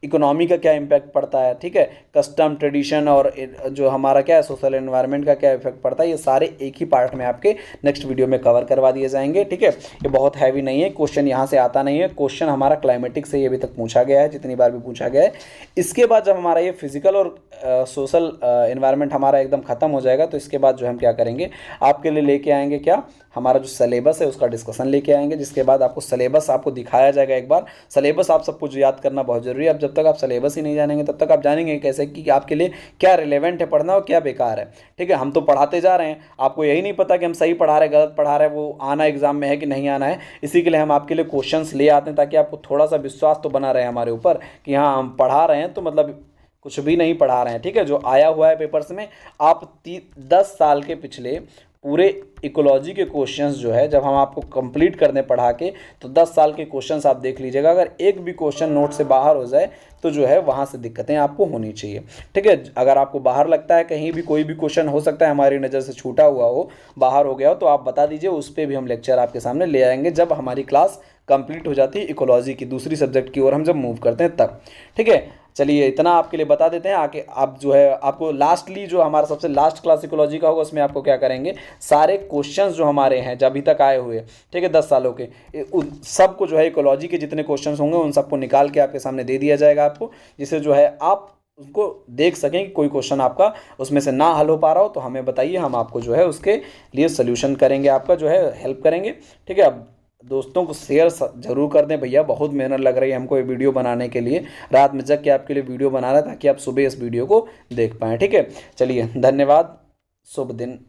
इकोनॉमी का क्या इम्पैक्ट पड़ता है। ठीक है, कस्टम, ट्रेडिशन और जो हमारा क्या है सोशल एनवायरनमेंट का क्या इफेक्ट पड़ता है, ये सारे एक ही पार्ट में आपके नेक्स्ट वीडियो में कवर करवा दिए जाएंगे। ठीक है, ये बहुत हैवी नहीं है, क्वेश्चन यहाँ से आता नहीं है। क्वेश्चन हमारा क्लाइमेटिक से ही अभी तक पूछा गया है, जितनी बार भी पूछा गया है। इसके बाद जब हमारा ये फिजिकल और सोशल एनवायरनमेंट हमारा एकदम ख़त्म हो जाएगा तो इसके बाद जो हम क्या करेंगे आपके लिए लेके आएंगे, क्या हमारा जो सिलेबस है उसका डिस्कशन लेके आएंगे। जिसके बाद आपको सिलेबस आपको दिखाया जाएगा एक बार। सिलेबस आप सब कुछ याद करना बहुत ज़रूरी है। अब जब तक आप सिलेबस ही नहीं जानेंगे तब तक आप जानेंगे कैसे कि आपके लिए क्या रिलेवेंट है पढ़ना और क्या बेकार है। ठीक है, हम तो पढ़ाते जा रहे हैं, आपको यही नहीं पता कि हम सही पढ़ा रहे हैं गलत पढ़ा रहे हैं, वो आना एग्जाम में है कि नहीं आना है। इसी के लिए हम आपके लिए क्वेश्चंस ले आते हैं ताकि आपको थोड़ा सा विश्वास तो बना रहे हमारे ऊपर कि हाँ हम पढ़ा रहे हैं तो मतलब कुछ भी नहीं पढ़ा रहे हैं। ठीक है, जो आया हुआ है पेपर्स में आप 10 साल के पिछले पूरे इकोलॉजी के क्वेश्चंस जो है जब हम आपको कंप्लीट करने पढ़ा के तो 10 साल के क्वेश्चंस आप देख लीजिएगा। अगर एक भी क्वेश्चन नोट से बाहर हो जाए तो जो है वहाँ से दिक्कतें आपको होनी चाहिए। ठीक है, अगर आपको बाहर लगता है कहीं भी कोई भी क्वेश्चन हो सकता है हमारी नज़र से छूटा हुआ हो, बाहर हो गया हो, तो आप बता दीजिए, उस पर भी हम लेक्चर आपके सामने ले आएंगे जब हमारी क्लास कंप्लीट हो जाती है इकोलॉजी की दूसरी सब्जेक्ट की ओर हम जब मूव करते हैं तब। ठीक है, चलिए इतना आपके लिए बता देते हैं। आके आप जो है आपको लास्टली जो हमारा सबसे लास्ट क्लास इकोलॉजी का होगा उसमें आपको क्या करेंगे, सारे क्वेश्चंस जो हमारे हैं जो अभी तक आए हुए, ठीक है 10 सालों के, उन सबको जो है इकोलॉजी के जितने क्वेश्चंस होंगे उन सबको निकाल के आपके सामने दे दिया जाएगा आपको, जिससे जो है आप उसको देख सकें कि कोई क्वेश्चन आपका उसमें से ना हल हो पा रहा हो तो हमें बताइए, हम आपको जो है उसके लिए सोल्यूशन करेंगे, आपका जो है हेल्प करेंगे। ठीक है, अब दोस्तों को शेयर जरूर कर दें भैया, बहुत मेहनत लग रही है हमको ये वीडियो बनाने के लिए, रात में जग के आपके लिए वीडियो बना रहा है ताकि आप सुबह इस वीडियो को देख पाएँ। ठीक है, चलिए धन्यवाद, शुभ दिन।